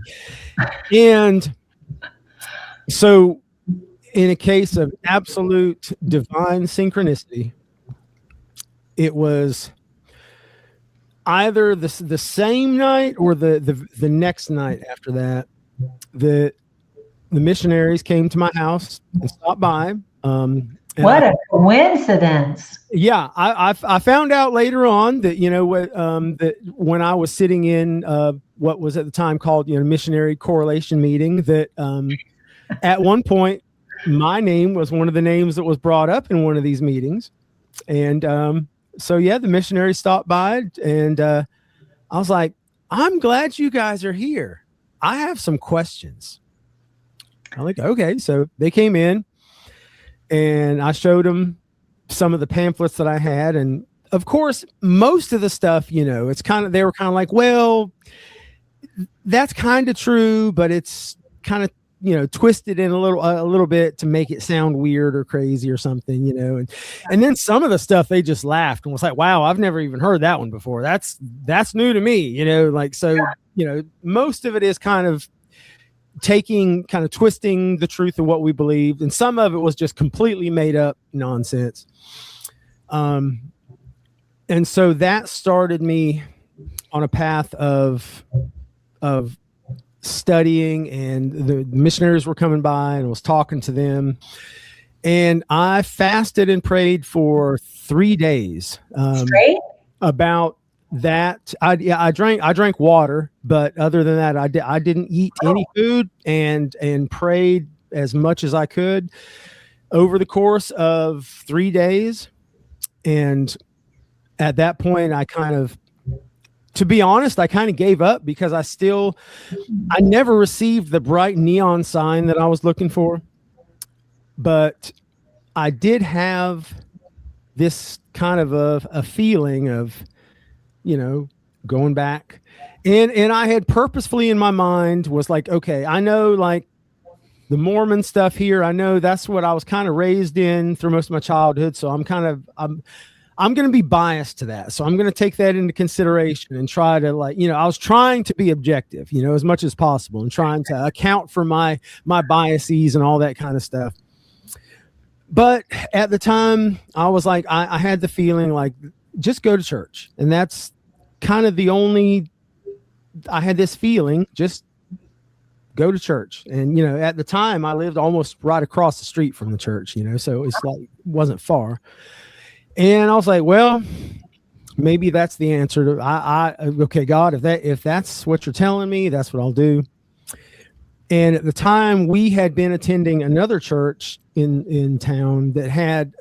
And so, in a case of absolute divine synchronicity, it was either the same night or the next night after that. The missionaries came to my house and stopped by. What a coincidence! Yeah, I found out later on that that when I was sitting in what was at the time called missionary correlation meeting, that at one point my name was one of the names that was brought up in one of these meetings, and so yeah, the missionaries stopped by, and I was like, I'm glad you guys are here. I have some questions. I'm like, okay, so they came in. And I showed them some of the pamphlets that I had. And of course, most of the stuff, they were kind of like, well, that's kind of true, but it's kind of twisted in a little bit to make it sound weird or crazy or something, and then some of the stuff they just laughed and was like, wow, I've never even heard that one before. That's new to me, most of it is kind of twisting the truth of what we believed. And some of it was just completely made up nonsense. And so that started me on a path of studying, and the missionaries were coming by and I was talking to them, and I fasted and prayed for 3 days about that. I drank water, but other than that, I didn't eat any food, and prayed as much as I could over the course of 3 days. And at that point, to be honest, I kind of gave up, because I never received the bright neon sign that I was looking for. But I did have this kind of a feeling of, going back. And I had purposefully in my mind was like, okay, I know like the Mormon stuff here. I know that's what I was kind of raised in through most of my childhood. So I'm going to be biased to that. So I'm going to take that into consideration and try to I was trying to be objective, as much as possible, and trying to account for my biases and all that kind of stuff. But at the time I was like, I had the feeling like, just go to church. And that's kind of I had this feeling, just go to church. And, at the time I lived almost right across the street from the church, so it's like, it wasn't far. And I was like, well, maybe that's the answer to, okay, God, if that's what you're telling me, that's what I'll do. And at the time we had been attending another church in town that had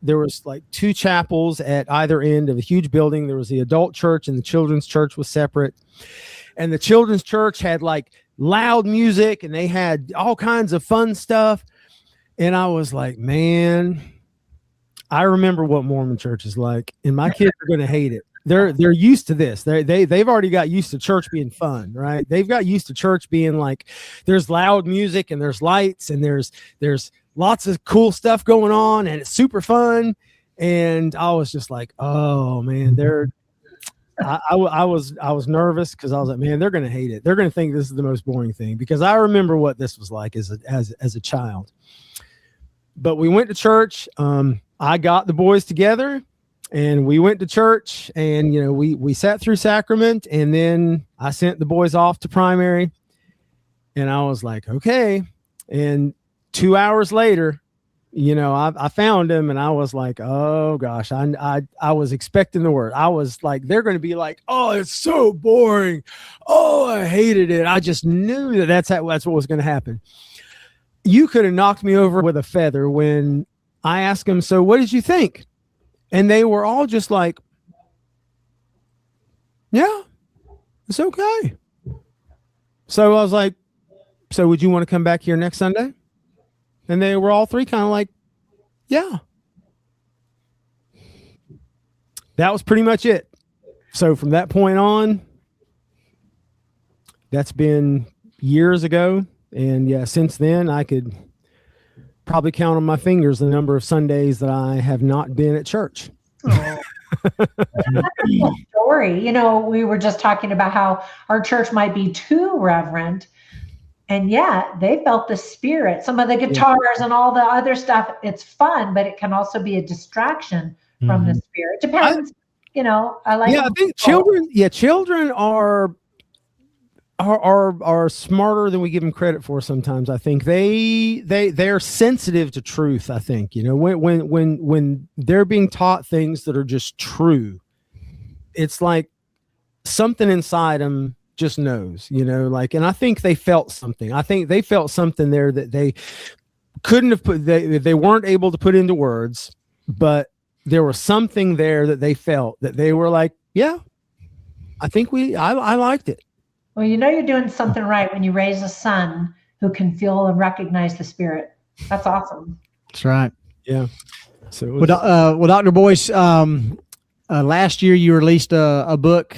there was like 2 chapels at either end of a huge building. There was the adult church, and the children's church was separate. And the children's church had like loud music, and they had all kinds of fun stuff. And I was like, man, I remember what Mormon church is like, and my kids are going to hate it. They're used to this. They've already got used to church being fun, right? They've got used to church being like, there's loud music and there's lights and there's lots of cool stuff going on, and it's super fun. And I was just like, oh man, I was nervous, because I was like, man, they're going to hate it. They're going to think this is the most boring thing, because I remember what this was like as a child. But we went to church. I got the boys together and we went to church, and, we sat through sacrament, and then I sent the boys off to primary, and I was like, okay. And 2 hours later, I found them, and I was like, oh gosh, I was expecting the word. I was like, they're going to be like, oh, it's so boring. Oh, I hated it. I just knew that's what was going to happen. You could have knocked me over with a feather when I asked them, so what did you think? And they were all just like, yeah, it's okay. So I was like, so would you want to come back here next Sunday? And they were all 3 kind of like, yeah. That was pretty much it. So from that point on, that's been years ago. And yeah, since then I could probably count on my fingers the number of Sundays that I have not been at church. Oh. That's a cool story. We were just talking about how our church might be too reverent, and yet they felt the spirit. Some of the guitars and all the other stuff, it's fun, but it can also be a distraction from the spirit. Depends. I think children are smarter than we give them credit for sometimes. I think they're sensitive to truth. I think, when they're being taught things that are just true, it's like something inside them just knows, and I think they felt something. I think they felt something there that they couldn't have they weren't able to put into words, but there was something there that they felt, that they were like, yeah, I think I liked it. Well, you're doing something right when you raise a son who can feel and recognize the spirit. That's awesome. That's right. Yeah. So well, Dr. Boice, last year you released a book.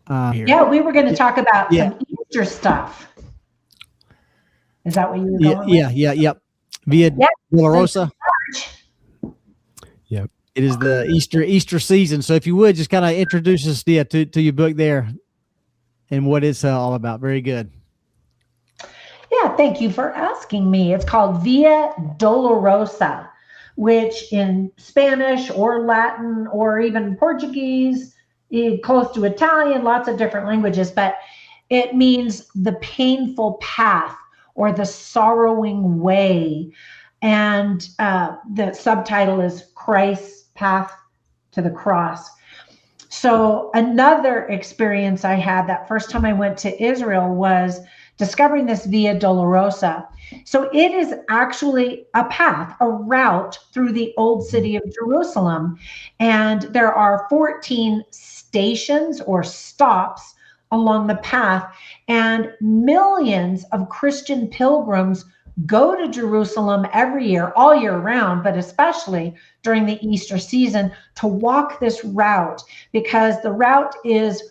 Yeah, we were going to talk about some Easter stuff. Is that what you were going with? Yep. Via Dolorosa. Yep. It is the Easter season. So if you would just kind of introduce us to your book there and what it's all about. Very good. Yeah, thank you for asking me. It's called Via Dolorosa, which in Spanish or Latin or even Portuguese, close to Italian, lots of different languages, but it means the painful path or the sorrowing way. And the subtitle is Christ's Path to the Cross. So another experience I had that first time I went to Israel was discovering this Via Dolorosa. So it is actually a path, a route through the old city of Jerusalem. And there are 14 stations or stops along the path. And millions of Christian pilgrims go to Jerusalem every year, all year round, but especially during the Easter season to walk this route, because the route is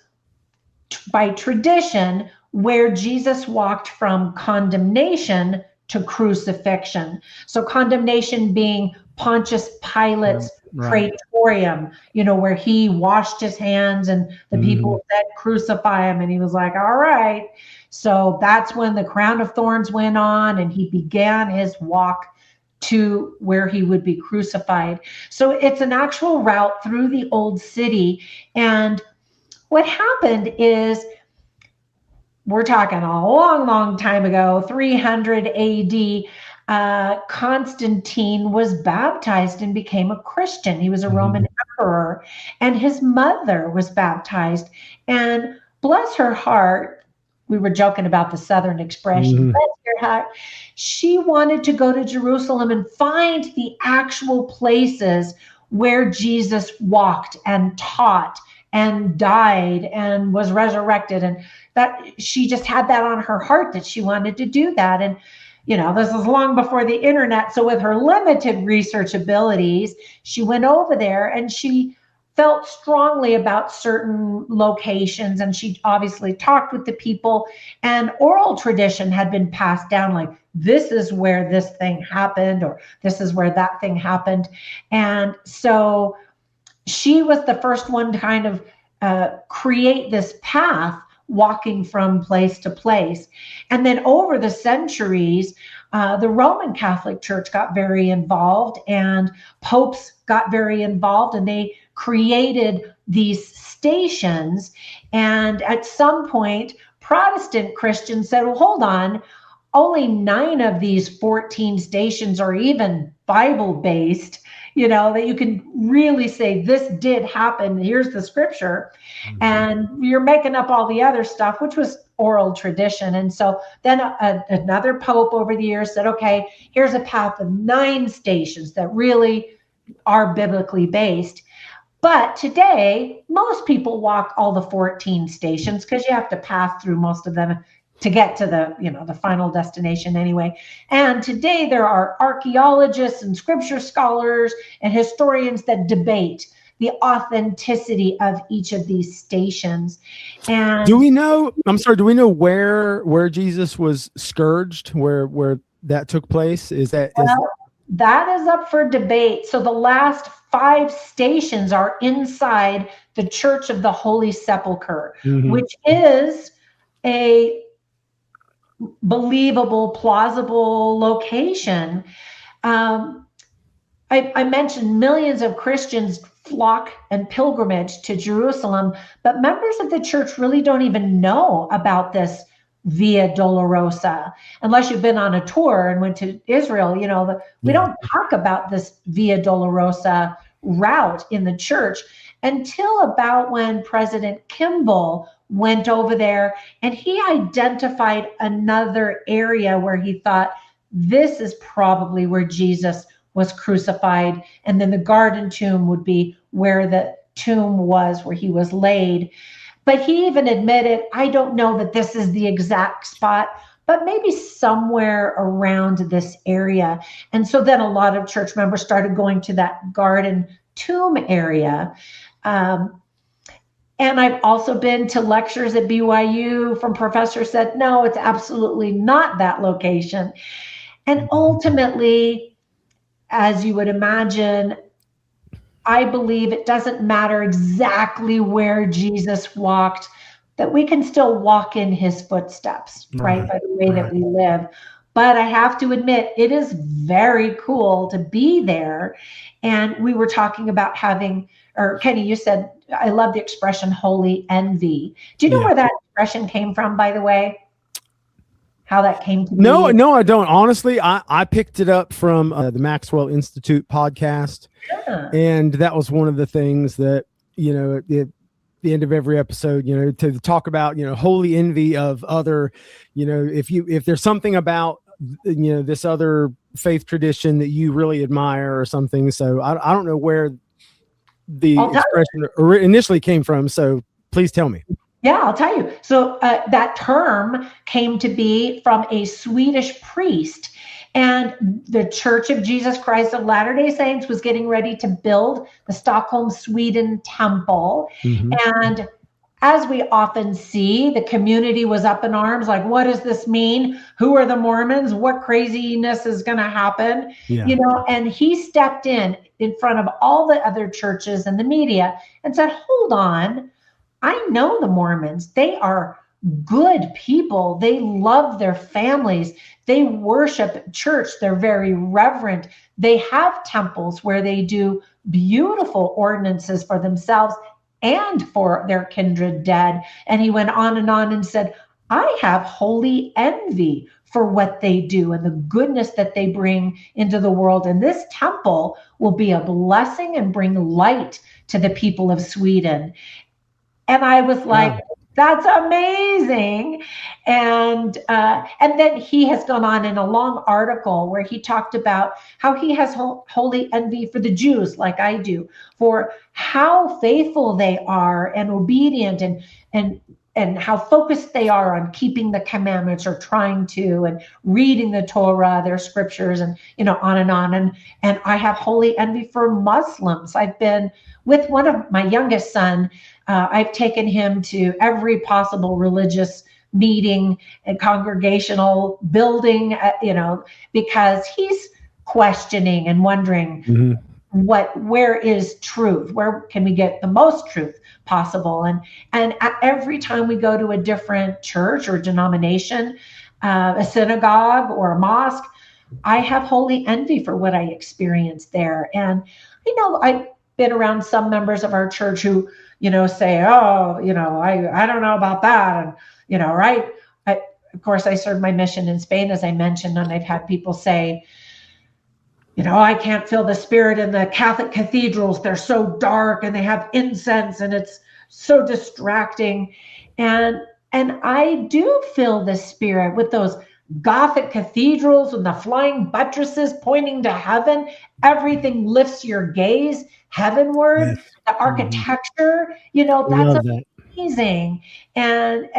by tradition where Jesus walked from condemnation to crucifixion. So condemnation being Pontius Pilate's praetorium, where he washed his hands and the people said, crucify him. And he was like, all right. So that's when the crown of thorns went on and he began his walk to where he would be crucified. So it's an actual route through the old city. And what happened is, we're talking a long, long time ago, 300 AD, Constantine was baptized and became a Christian. He was a Roman emperor, and his mother was baptized. And bless her heart, we were joking about the Southern expression, bless your heart, she wanted to go to Jerusalem and find the actual places where Jesus walked and taught and died and was resurrected. And that she just had that on her heart that she wanted to do that. And, this was long before the internet. So with her limited research abilities, she went over there and she felt strongly about certain locations. And she obviously talked with the people, and oral tradition had been passed down, like, this is where this thing happened, or this is where that thing happened. And so she was the first one to kind of create this path, walking from place to place. And then over the centuries, the Roman Catholic Church got very involved, and popes got very involved, and they created these stations. And at some point, Protestant Christians said, well, hold on, only 9 of these 14 stations are even Bible-based, that you can really say this did happen. Here's the scripture. And you're making up all the other stuff, which was oral tradition. And so then another pope over the years said, okay, here's a path of 9 stations that really are biblically based. But today, most people walk all the 14 stations because you have to pass through most of them to get to the final destination anyway. And today there are archaeologists and scripture scholars and historians that debate the authenticity of each of these stations. And do we know where Jesus was scourged, where that took place? That is up for debate. So the last 5 stations are inside the Church of the Holy Sepulchre, which is a believable, plausible location. I mentioned millions of Christians flock and pilgrimage to Jerusalem, but members of the church really don't even know about this Via Dolorosa unless you've been on a tour and went to Israel. We don't talk about this Via Dolorosa route in the church until about when President Kimball went over there, and he identified another area where he thought this is probably where Jesus was crucified. And then the garden tomb would be where the tomb was, where he was laid. But he even admitted, I don't know that this is the exact spot, but maybe somewhere around this area. And so then a lot of church members started going to that garden tomb area. And I've also been to lectures at BYU from professors said, no, it's absolutely not that location. And ultimately, as you would imagine, I believe it doesn't matter exactly where Jesus walked, that we can still walk in his footsteps, right? By the way that we live. But I have to admit, it is very cool to be there. And we were talking about having, or Kenny, you said, I love the expression holy envy. Do you know where that expression came from, by the way? How that came to be? No, I don't. Honestly, I picked it up from the Maxwell Institute podcast. Yeah. And that was one of the things that, at the end of every episode, to talk about, holy envy of other, if there's something about, this other faith tradition that you really admire or something. So I don't know where the expression initially came from. So please tell me. Yeah, I'll tell you. So that term came to be from a Swedish priest, and the Church of Jesus Christ of Latter-day Saints was getting ready to build the Stockholm, Sweden temple. And as we often see, the community was up in arms, like, what does this mean? Who are the Mormons? What craziness is going to happen? And he stepped in front of all the other churches and the media and said, hold on, I know the Mormons. They are good people. They love their families. They worship at church. They're very reverent. They have temples where they do beautiful ordinances for themselves and for their kindred dead. And he went on and said, I have holy envy for what they do and the goodness that they bring into the world. And this temple will be a blessing and bring light to the people of Sweden. And I was like, that's amazing. And then he has gone on in a long article where he talked about how he has holy envy for the Jews, like I do, for how faithful they are and obedient and how focused they are on keeping the commandments or trying to, and reading the Torah, their scriptures, and on and on. And I have holy envy for Muslims. I've been with one of my youngest son. I've taken him to every possible religious meeting and congregational building, because he's questioning and wondering where is truth? Where can we get the most truth possible? And every time we go to a different church or denomination, a synagogue or a mosque, I have holy envy for what I experienced there. And I've been around some members of our church who say, oh, I don't know about that. And, right. Of course, I served my mission in Spain, as I mentioned, and I've had people say, I can't feel the spirit in the Catholic cathedrals. They're so dark and they have incense and it's so distracting. And I do feel the spirit with those Gothic cathedrals and the flying buttresses pointing to heaven. Everything lifts your gaze heavenward. Yes. The architecture, that's amazing. And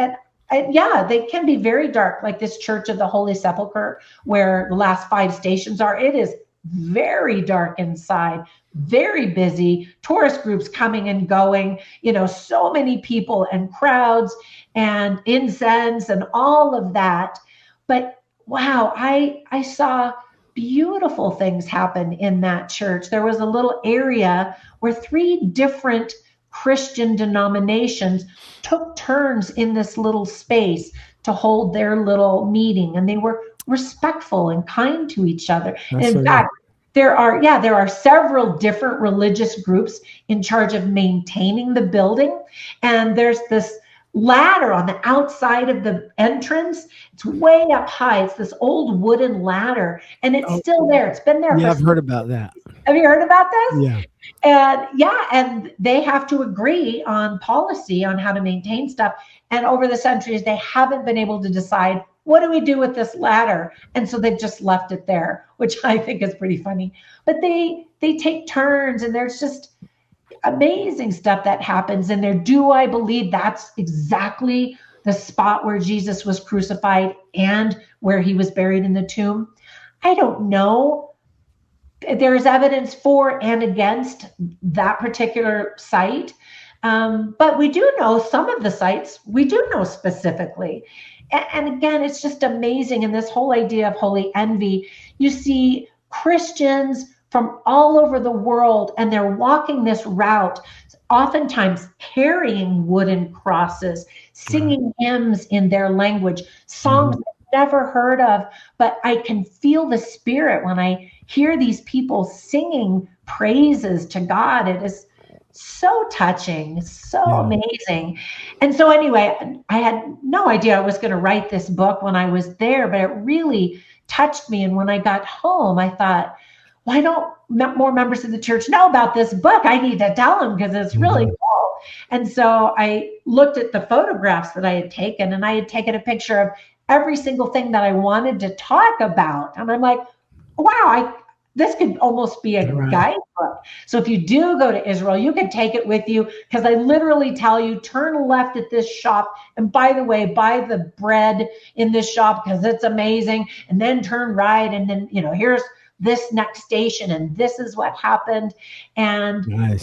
yeah, they can be very dark, like this Church of the Holy Sepulchre, where the last 5 stations are. It is very dark inside, very busy, tourist groups coming and going, so many people and crowds and incense and all of that. But wow, I saw beautiful things happen in that church. There was a little area where 3 different Christian denominations took turns in this little space to hold their little meeting, and they were respectful and kind to each other. In fact, there are several different religious groups in charge of maintaining the building, and there's this ladder on the outside of the entrance. It's way up high. It's this old wooden ladder, and it's still there. It's been there. Yeah, I've heard about that. Have you heard about this? Yeah. And they have to agree on policy on how to maintain stuff. And over the centuries, they haven't been able to decide, what do we do with this ladder? And so they've just left it there, which I think is pretty funny. But they take turns, and there's just amazing stuff that happens in there. Do I believe that's exactly the spot where Jesus was crucified and where he was buried in the tomb? I don't know. There's evidence for and against that particular site. But we do know some of the sites, we do know specifically. And again, it's just amazing. And this whole idea of holy envy, you see Christians from all over the world, and they're walking this route, oftentimes carrying wooden crosses, singing hymns in their language, songs I've never heard of, but I can feel the spirit when I hear these people singing praises to God. It is so touching, so amazing. And so anyway, I had no idea I was going to write this book when I was there, but it really touched me. And when I got home, I thought, why don't more members of the church know about this book? I need to tell them because it's really cool. And so I looked at the photographs that I had taken, and I had taken a picture of every single thing that I wanted to talk about. And I'm like, wow, this could almost be a guidebook. So if you do go to Israel, you can take it with you, because I literally tell you, turn left at this shop. And by the way, buy the bread in this shop because it's amazing. And then turn right. And then, here's this next station. And this is what happened. And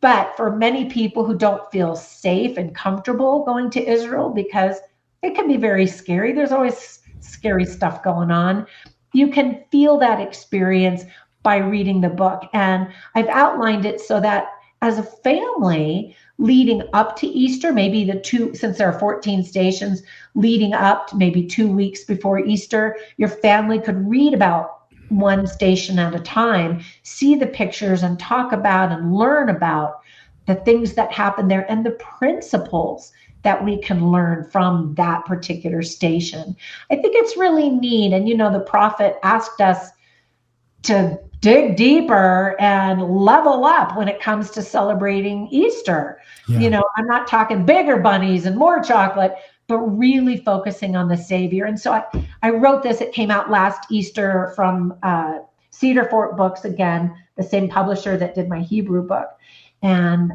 but for many people who don't feel safe and comfortable going to Israel, because it can be very scary. There's always scary stuff going on. You can feel that experience by reading the book. And I've outlined it so that as a family leading up to Easter, maybe since there are 14 stations leading up to maybe 2 weeks before Easter, your family could read about one station at a time, see the pictures and talk about and learn about the things that happen there and the principles that we can learn from that particular station. I think it's really neat. And, the prophet asked us to dig deeper and level up when it comes to celebrating Easter. I'm not talking bigger bunnies and more chocolate, but really focusing on the Savior. And so I wrote this. It came out last Easter from Cedar Fort Books, again, the same publisher that did my Hebrew book. And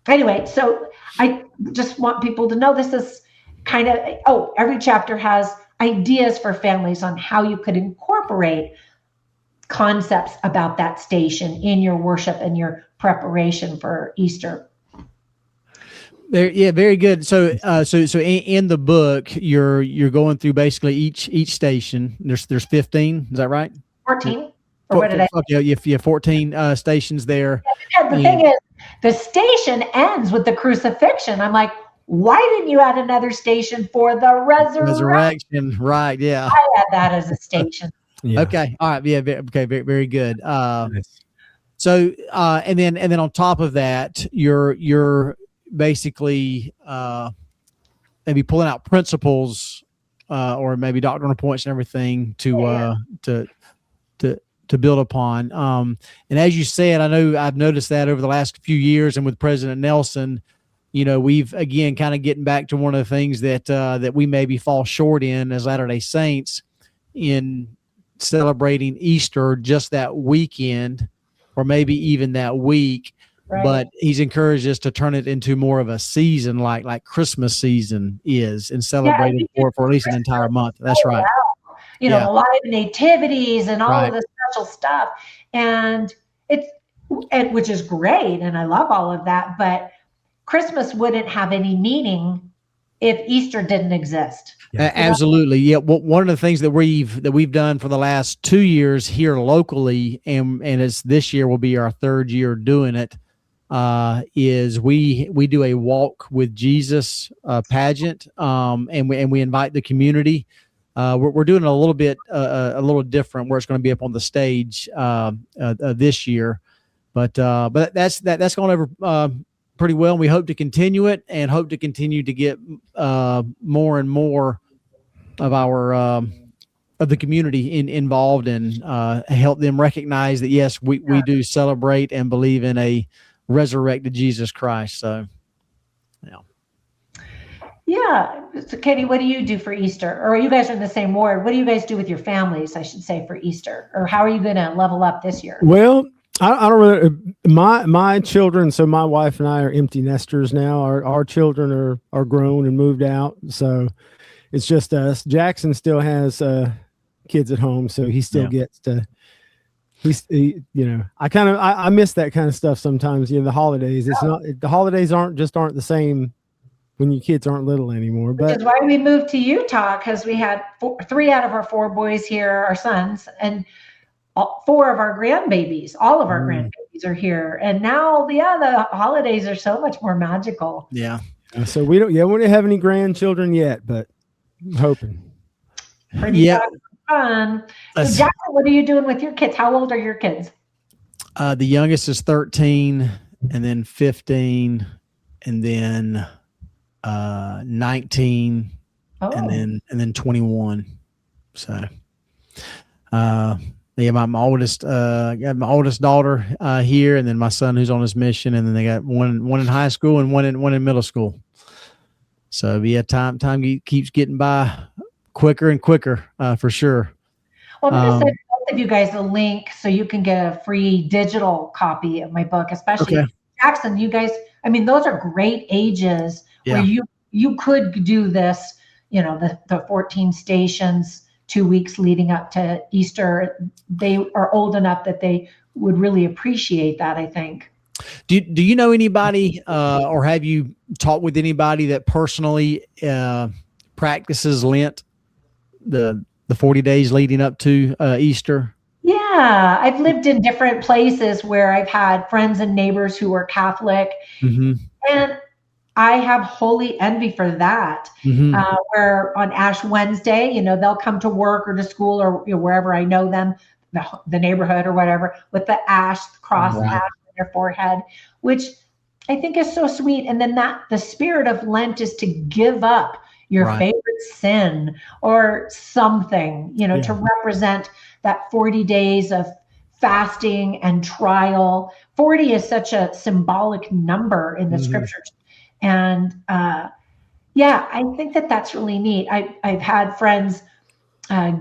anyway, so I just want people to know this is kind of, every chapter has ideas for families on how you could incorporate concepts about that station in your worship and your preparation for Easter. Very good. So in the book, you're going through basically each station. There's 15. Is that right? 14. Or what did I? Okay, you have 14 stations there. Yeah, the thing is, the station ends with the crucifixion. I'm like, why didn't you add another station for the resurrection? Right. Yeah. I had that as a station. Okay. All right. Yeah. Okay. Very, very good. So, and then on top of that, you're basically maybe pulling out principles or maybe doctrinal points and everything to build upon. And as you said, I know I've noticed that over the last few years, and with President Nelson, we've again kind of getting back to one of the things that we maybe fall short in as Latter-day Saints in celebrating Easter just that weekend or maybe even that week. Right. But he's encouraged us to turn it into more of a season, like Christmas season is, and celebrate it for at least an entire month. That's right. A lot of nativities and all of the special stuff, and which is great, and I love all of that. But Christmas wouldn't have any meaning if Easter didn't exist. Absolutely. Yeah. Well, one of the things that we've done for the last 2 years here locally, and it's this year will be our third year doing it, is we do a walk with Jesus pageant, and we invite the community. We're doing it a little bit a little different, where it's going to be up on the stage this year, but that's gone over pretty well. And we hope to continue it, and hope to continue to get more and more of our of the community involved, and help them recognize that yes, we do celebrate and believe in a resurrected Jesus Christ. So, yeah. So, Katie, what do you do for Easter? Or you guys are in the same ward. What do you guys do with your families, I should say, for Easter? Or how are you going to level up this year? Well, I don't really. My children. So my wife and I are empty nesters now. Our children are grown and moved out. So it's just us. Jackson still has kids at home, so he still gets to I miss that kind of stuff sometimes. The holidays. The holidays aren't the same when your kids aren't little anymore. But which is why we moved to Utah, because we had 3 out of our 4 boys here, our sons, and 4 of our grandbabies. All of our grandbabies are here, and now, the holidays are so much more magical. Yeah. So we don't have any grandchildren yet, but I'm hoping. Pretty fun. So Jackson, what are you doing with your kids? How old are your kids? The youngest is 13, and then 15, and then 19, and then 21. So, my oldest daughter here, and then my son who's on his mission, and then they got one in high school and one in middle school. So time keeps getting by quicker and quicker, for sure. Well, I'm going to send both of you guys a link so you can get a free digital copy of my book, especially Jackson. You guys, those are great ages where you could do this, the 14 stations, 2 weeks leading up to Easter. They are old enough that they would really appreciate that, I think. Do you know anybody, or have you talked with anybody that personally practices Lent, the 40 days leading up to Easter? Yeah, I've lived in different places where I've had friends and neighbors who are Catholic, and I have holy envy for that. Where on Ash Wednesday, they'll come to work or to school or wherever I know them, the neighborhood or whatever, with the cross ash on their forehead, which I think is so sweet. And then the spirit of Lent is to give up your favorite sin or something, to represent that 40 days of fasting and trial. 40 is such a symbolic number in the scriptures. And I think that's really neat. I've had friends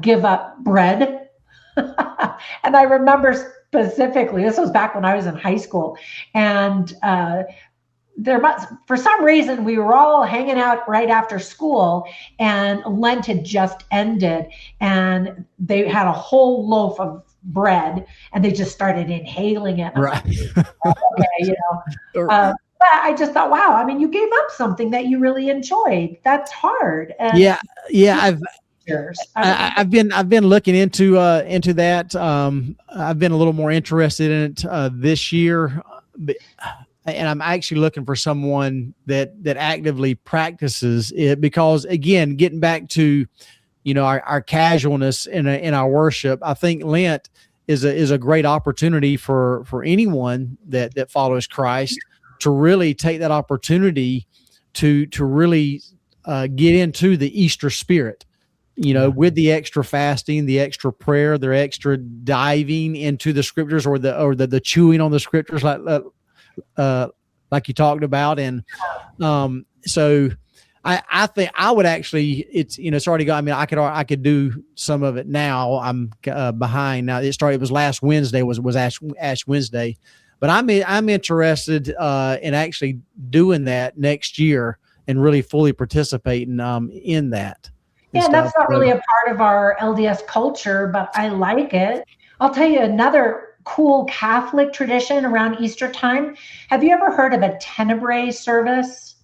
give up bread. And I remember specifically, this was back when I was in high school, and for some reason, we were all hanging out right after school, and Lent had just ended, and they had a whole loaf of bread, and they just started inhaling it. Right. But I just thought, wow, you gave up something that you really enjoyed. That's hard. And I've been looking into that. I've been a little more interested in it this year. And I'm actually looking for someone that actively practices it, because again, getting back to, our casualness in our worship, I think Lent is a great opportunity for anyone that follows Christ to really take that opportunity to really get into the Easter spirit, with the extra fasting, the extra prayer, the extra diving into the scriptures, or the chewing on the scriptures, like you talked about. And so I think I would actually, it's already got, I could do some of it now. I'm behind now. It was last Wednesday was Ash Wednesday, but I'm interested in actually doing that next year and really fully participating in that. Yeah, that's not really a part of our LDS culture, but I like it. I'll tell you another cool Catholic tradition around Easter time. Have you ever heard of a Tenebrae service?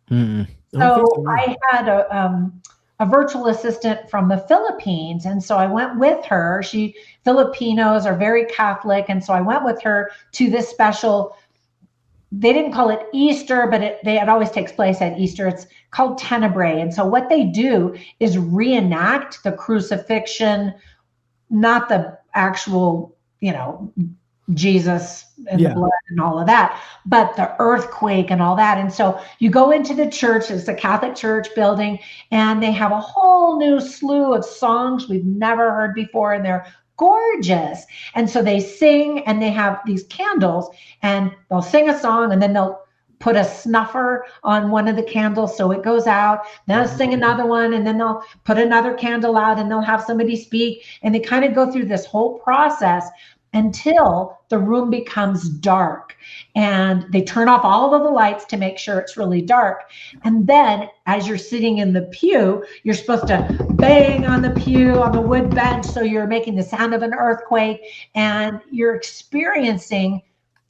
So I had a virtual assistant from the Philippines, and so I went with her. Filipinos are very Catholic, and so I went with her to this special. They didn't call it Easter, but it always takes place at Easter. It's called Tenebrae. And so what they do is reenact the crucifixion, not the actual, Jesus and the blood and all of that, but the earthquake and all that. And so you go into the church, it's a Catholic church building, and they have a whole new slew of songs we've never heard before, and they're gorgeous. And so they sing, and they have these candles, and they'll sing a song, and then they'll put a snuffer on one of the candles so it goes out. Then they'll sing another one, and then they'll put another candle out, and they'll have somebody speak, and they kind of go through this whole process. until the room becomes dark. And they turn off all of the lights to make sure it's really dark. And then as you're sitting in the pew, you're supposed to bang on the pew, on the wood bench. So you're making the sound of an earthquake, and you're experiencing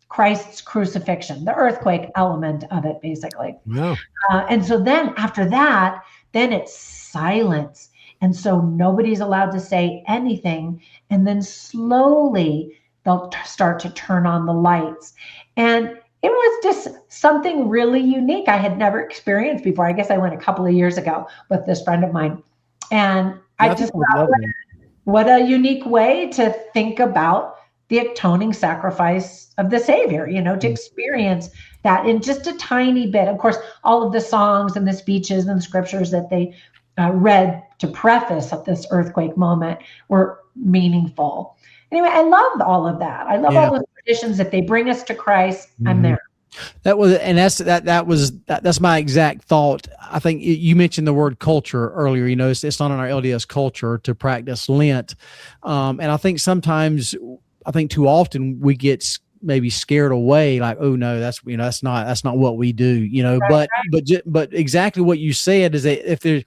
Christ's crucifixion, the earthquake element of it, basically. No. And so then after that, then it's silence. And so nobody's allowed to say anything. And then slowly they'll start to turn on the lights. And it was just something really unique I had never experienced before. I guess I went a couple of years ago with this friend of mine. And I just thought, what a unique way to think about the atoning sacrifice of the Savior, to experience that in just a tiny bit. Of course, all of the songs and the speeches and the scriptures that they read to preface of this earthquake moment were meaningful. Anyway, I love all of that. I love all those traditions that they bring us to Christ. I'm there. That's my exact thought. I think you mentioned the word culture earlier. It's not in our LDS culture to practice Lent, and I think sometimes, too often we get maybe scared away, like, oh no, that's not what we do. But exactly what you said is that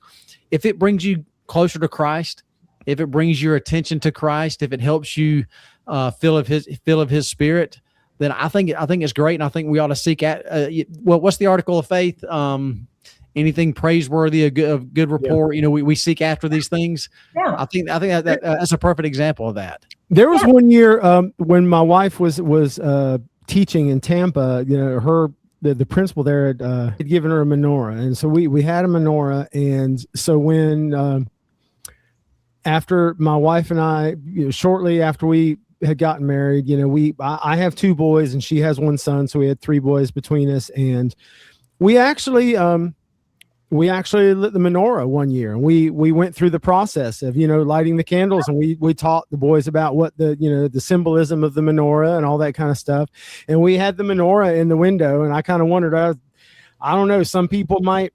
if it brings you closer to Christ, if it brings your attention to Christ, if it helps you feel of His Spirit, then I think it's great, and I think we ought to seek out. What's the article of faith? Anything praiseworthy, of good report. Yeah. We seek after these things. Yeah. I think that's a perfect example of that. There was one year when my wife was teaching in Tampa. The principal there had given her a menorah, and so we had a menorah. And so when after my wife and I, shortly after we had gotten married, I have 2 boys and she has 1 son, so we had 3 boys between us, and we actually lit the menorah one year, and we went through the process of lighting the candles, and we taught the boys about what the symbolism of the menorah and all that kind of stuff. And we had the menorah in the window, and I kind of wondered, I don't know, some people might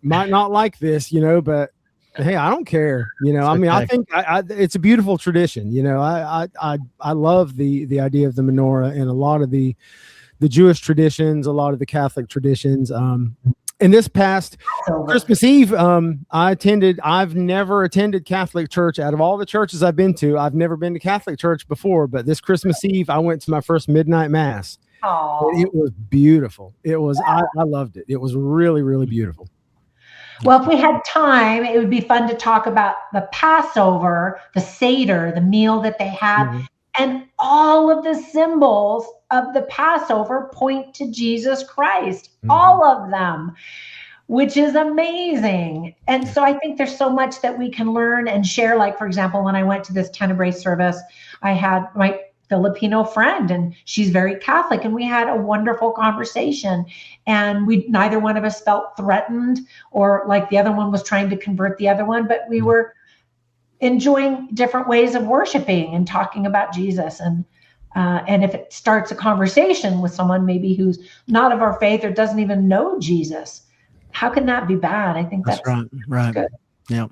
not like this, but hey, I don't care. I think it's a beautiful tradition. I love the idea of the menorah and a lot of the Jewish traditions, a lot of the Catholic traditions. In this past Christmas Eve, I've never attended Catholic church. Out of all the churches I've been to, I've never been to Catholic church before. But this Christmas Eve, I went to my first midnight mass. It was beautiful. I loved it. It was really, really beautiful. Well, if we had time, it would be fun to talk about the Passover, the Seder, the meal that they have, and all of the symbols of the Passover point to Jesus Christ, all of them, which is amazing. And so I think there's so much that we can learn and share. Like, for example, when I went to this Tenebrae service, I had my Filipino friend, and she's very Catholic, and we had a wonderful conversation, and neither one of us felt threatened or like the other one was trying to convert the other one, but we were enjoying different ways of worshiping and talking about Jesus. And if it starts a conversation with someone maybe who's not of our faith or doesn't even know Jesus, how can that be bad? I think that's right. Good. Yeah.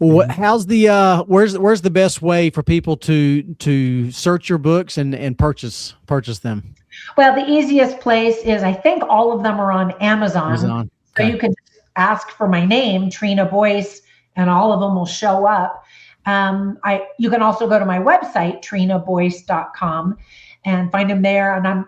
Well, how's where's the best way for people to search your books and purchase them? Well, the easiest place is, I think all of them are on Amazon. So you can ask for my name, Trina Boice, and all of them will show up. You can also go to my website, trinaboice.com, and find them there. And I'm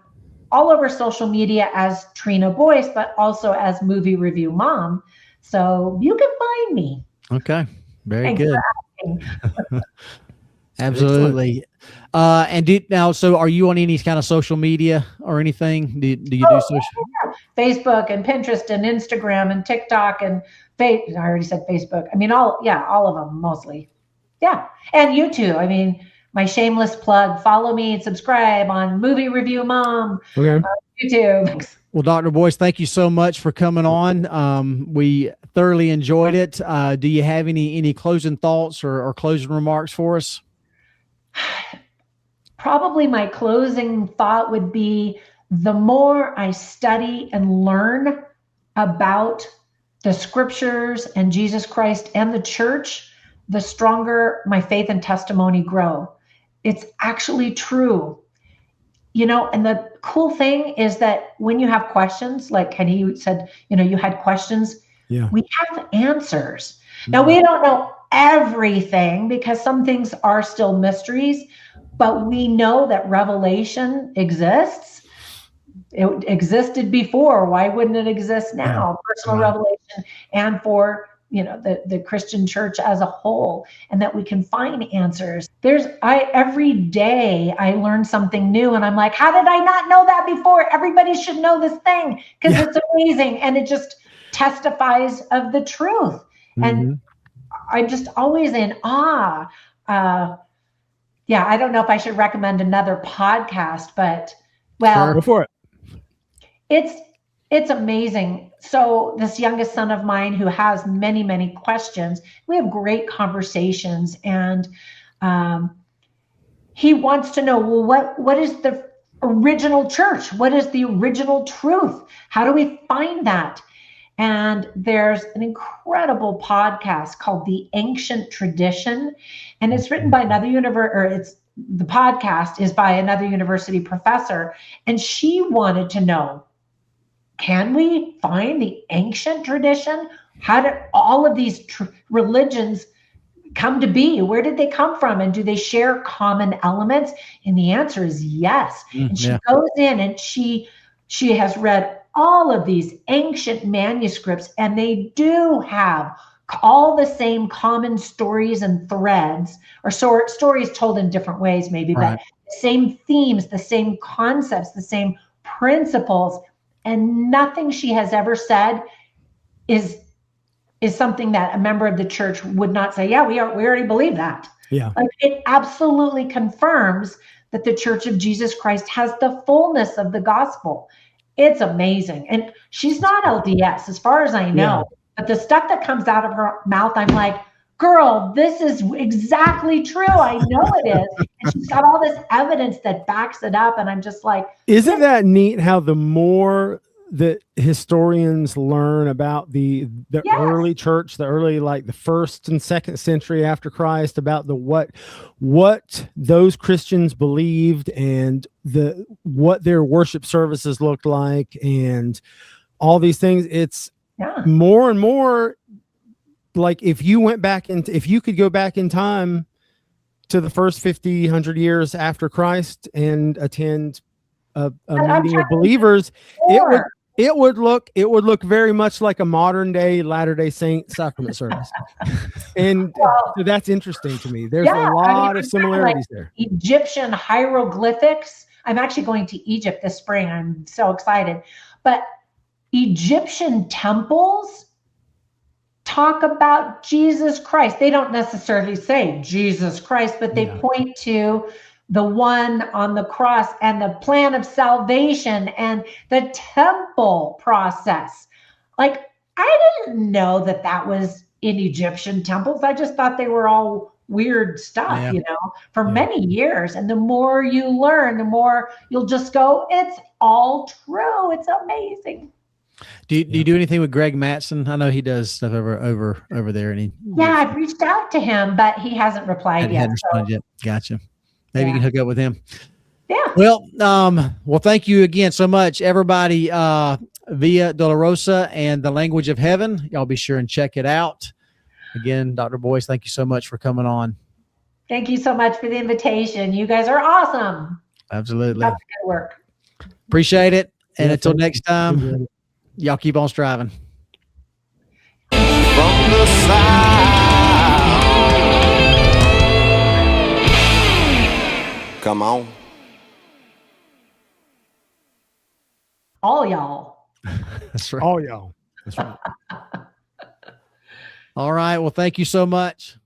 all over social media as Trina Boice, but also as Movie Review Mom. So you can find me. Okay. Very Thanks good. Absolutely. So are you on any kind of social media or anything? Do you do social? Yeah. Facebook and Pinterest and Instagram and TikTok and I already said Facebook. I mean, all of them mostly. Yeah. And YouTube. I mean, my shameless plug, follow me and subscribe on Movie Review Mom. Okay. YouTube. Well, Dr. Boice, thank you so much for coming on. We thoroughly enjoyed it. Do you have any closing thoughts or closing remarks for us? Probably my closing thought would be, the more I study and learn about the scriptures and Jesus Christ and the church, the stronger my faith and testimony grow. it's actually true. And the cool thing is that when you have questions, like Kenny said, you had questions, we have answers. Now, we don't know everything because some things are still mysteries, but we know that revelation exists. It existed before. Why wouldn't it exist now? Personal revelation, and for the Christian church as a whole, and that we can find answers. Every day I learn something new, and I'm like, how did I not know that before? Everybody should know this thing because it's amazing, and it just testifies of the truth. And I'm just always in awe. I don't know if I should recommend another podcast, but go for it. It's amazing. So this youngest son of mine, who has many, many questions, we have great conversations, and he wants to know, well, what is the original church? What is the original truth? How do we find that? And there's an incredible podcast called The Ancient Tradition, and it's written by another the podcast is by another university professor, and she wanted to know, can we find the ancient tradition? How did all of these religions come to be? Where did they come from? And do they share common elements? And the answer is yes. And she goes in and she has read all of these ancient manuscripts, and they do have all the same common stories and threads, or stories told in different ways maybe, but the same themes, the same concepts, the same principles. And nothing she has ever said is something that a member of the church would not say, we already believe that. Yeah. Like, it absolutely confirms that the Church of Jesus Christ has the fullness of the gospel. It's amazing. And she's not LDS as far as I know, but the stuff that comes out of her mouth, I'm like, girl, this is exactly true. I know it is. And she's got all this evidence that backs it up. And I'm just like, isn't that neat how the more that historians learn about the early church, the early, like the 1st and 2nd century after Christ, about what those Christians believed and what their worship services looked like and all these things, it's more and more like if you could go back in time to the first 50, 100 years after Christ and attend a meeting of believers, it would look very much like a modern day Latter-day Saint sacrament service. And so that's interesting to me. There's a lot of similarities there. Egyptian hieroglyphics. I'm actually going to Egypt this spring. I'm so excited. But Egyptian temples talk about Jesus Christ. They don't necessarily say Jesus Christ, but they point to the one on the cross and the plan of salvation and the temple process. Like, I didn't know that was in Egyptian temples. I just thought they were all weird stuff, for many years. And the more you learn, the more you'll just go, it's all true. It's amazing. Do you do anything with Greg Mattson? I know he does stuff over there. And I've reached out to him, but he hasn't replied yet. Gotcha. Maybe you can hook up with him. Yeah. Well, thank you again so much, everybody. Via Dolorosa and the Language of Heaven. Y'all be sure and check it out. Again, Dr. Boice, thank you so much for coming on. Thank you so much for the invitation. You guys are awesome. Absolutely. That's good work. Appreciate it. And until next time, y'all keep on striving. From the side. Come on. All y'all. That's right. All y'all. That's right. All right. Well, thank you so much.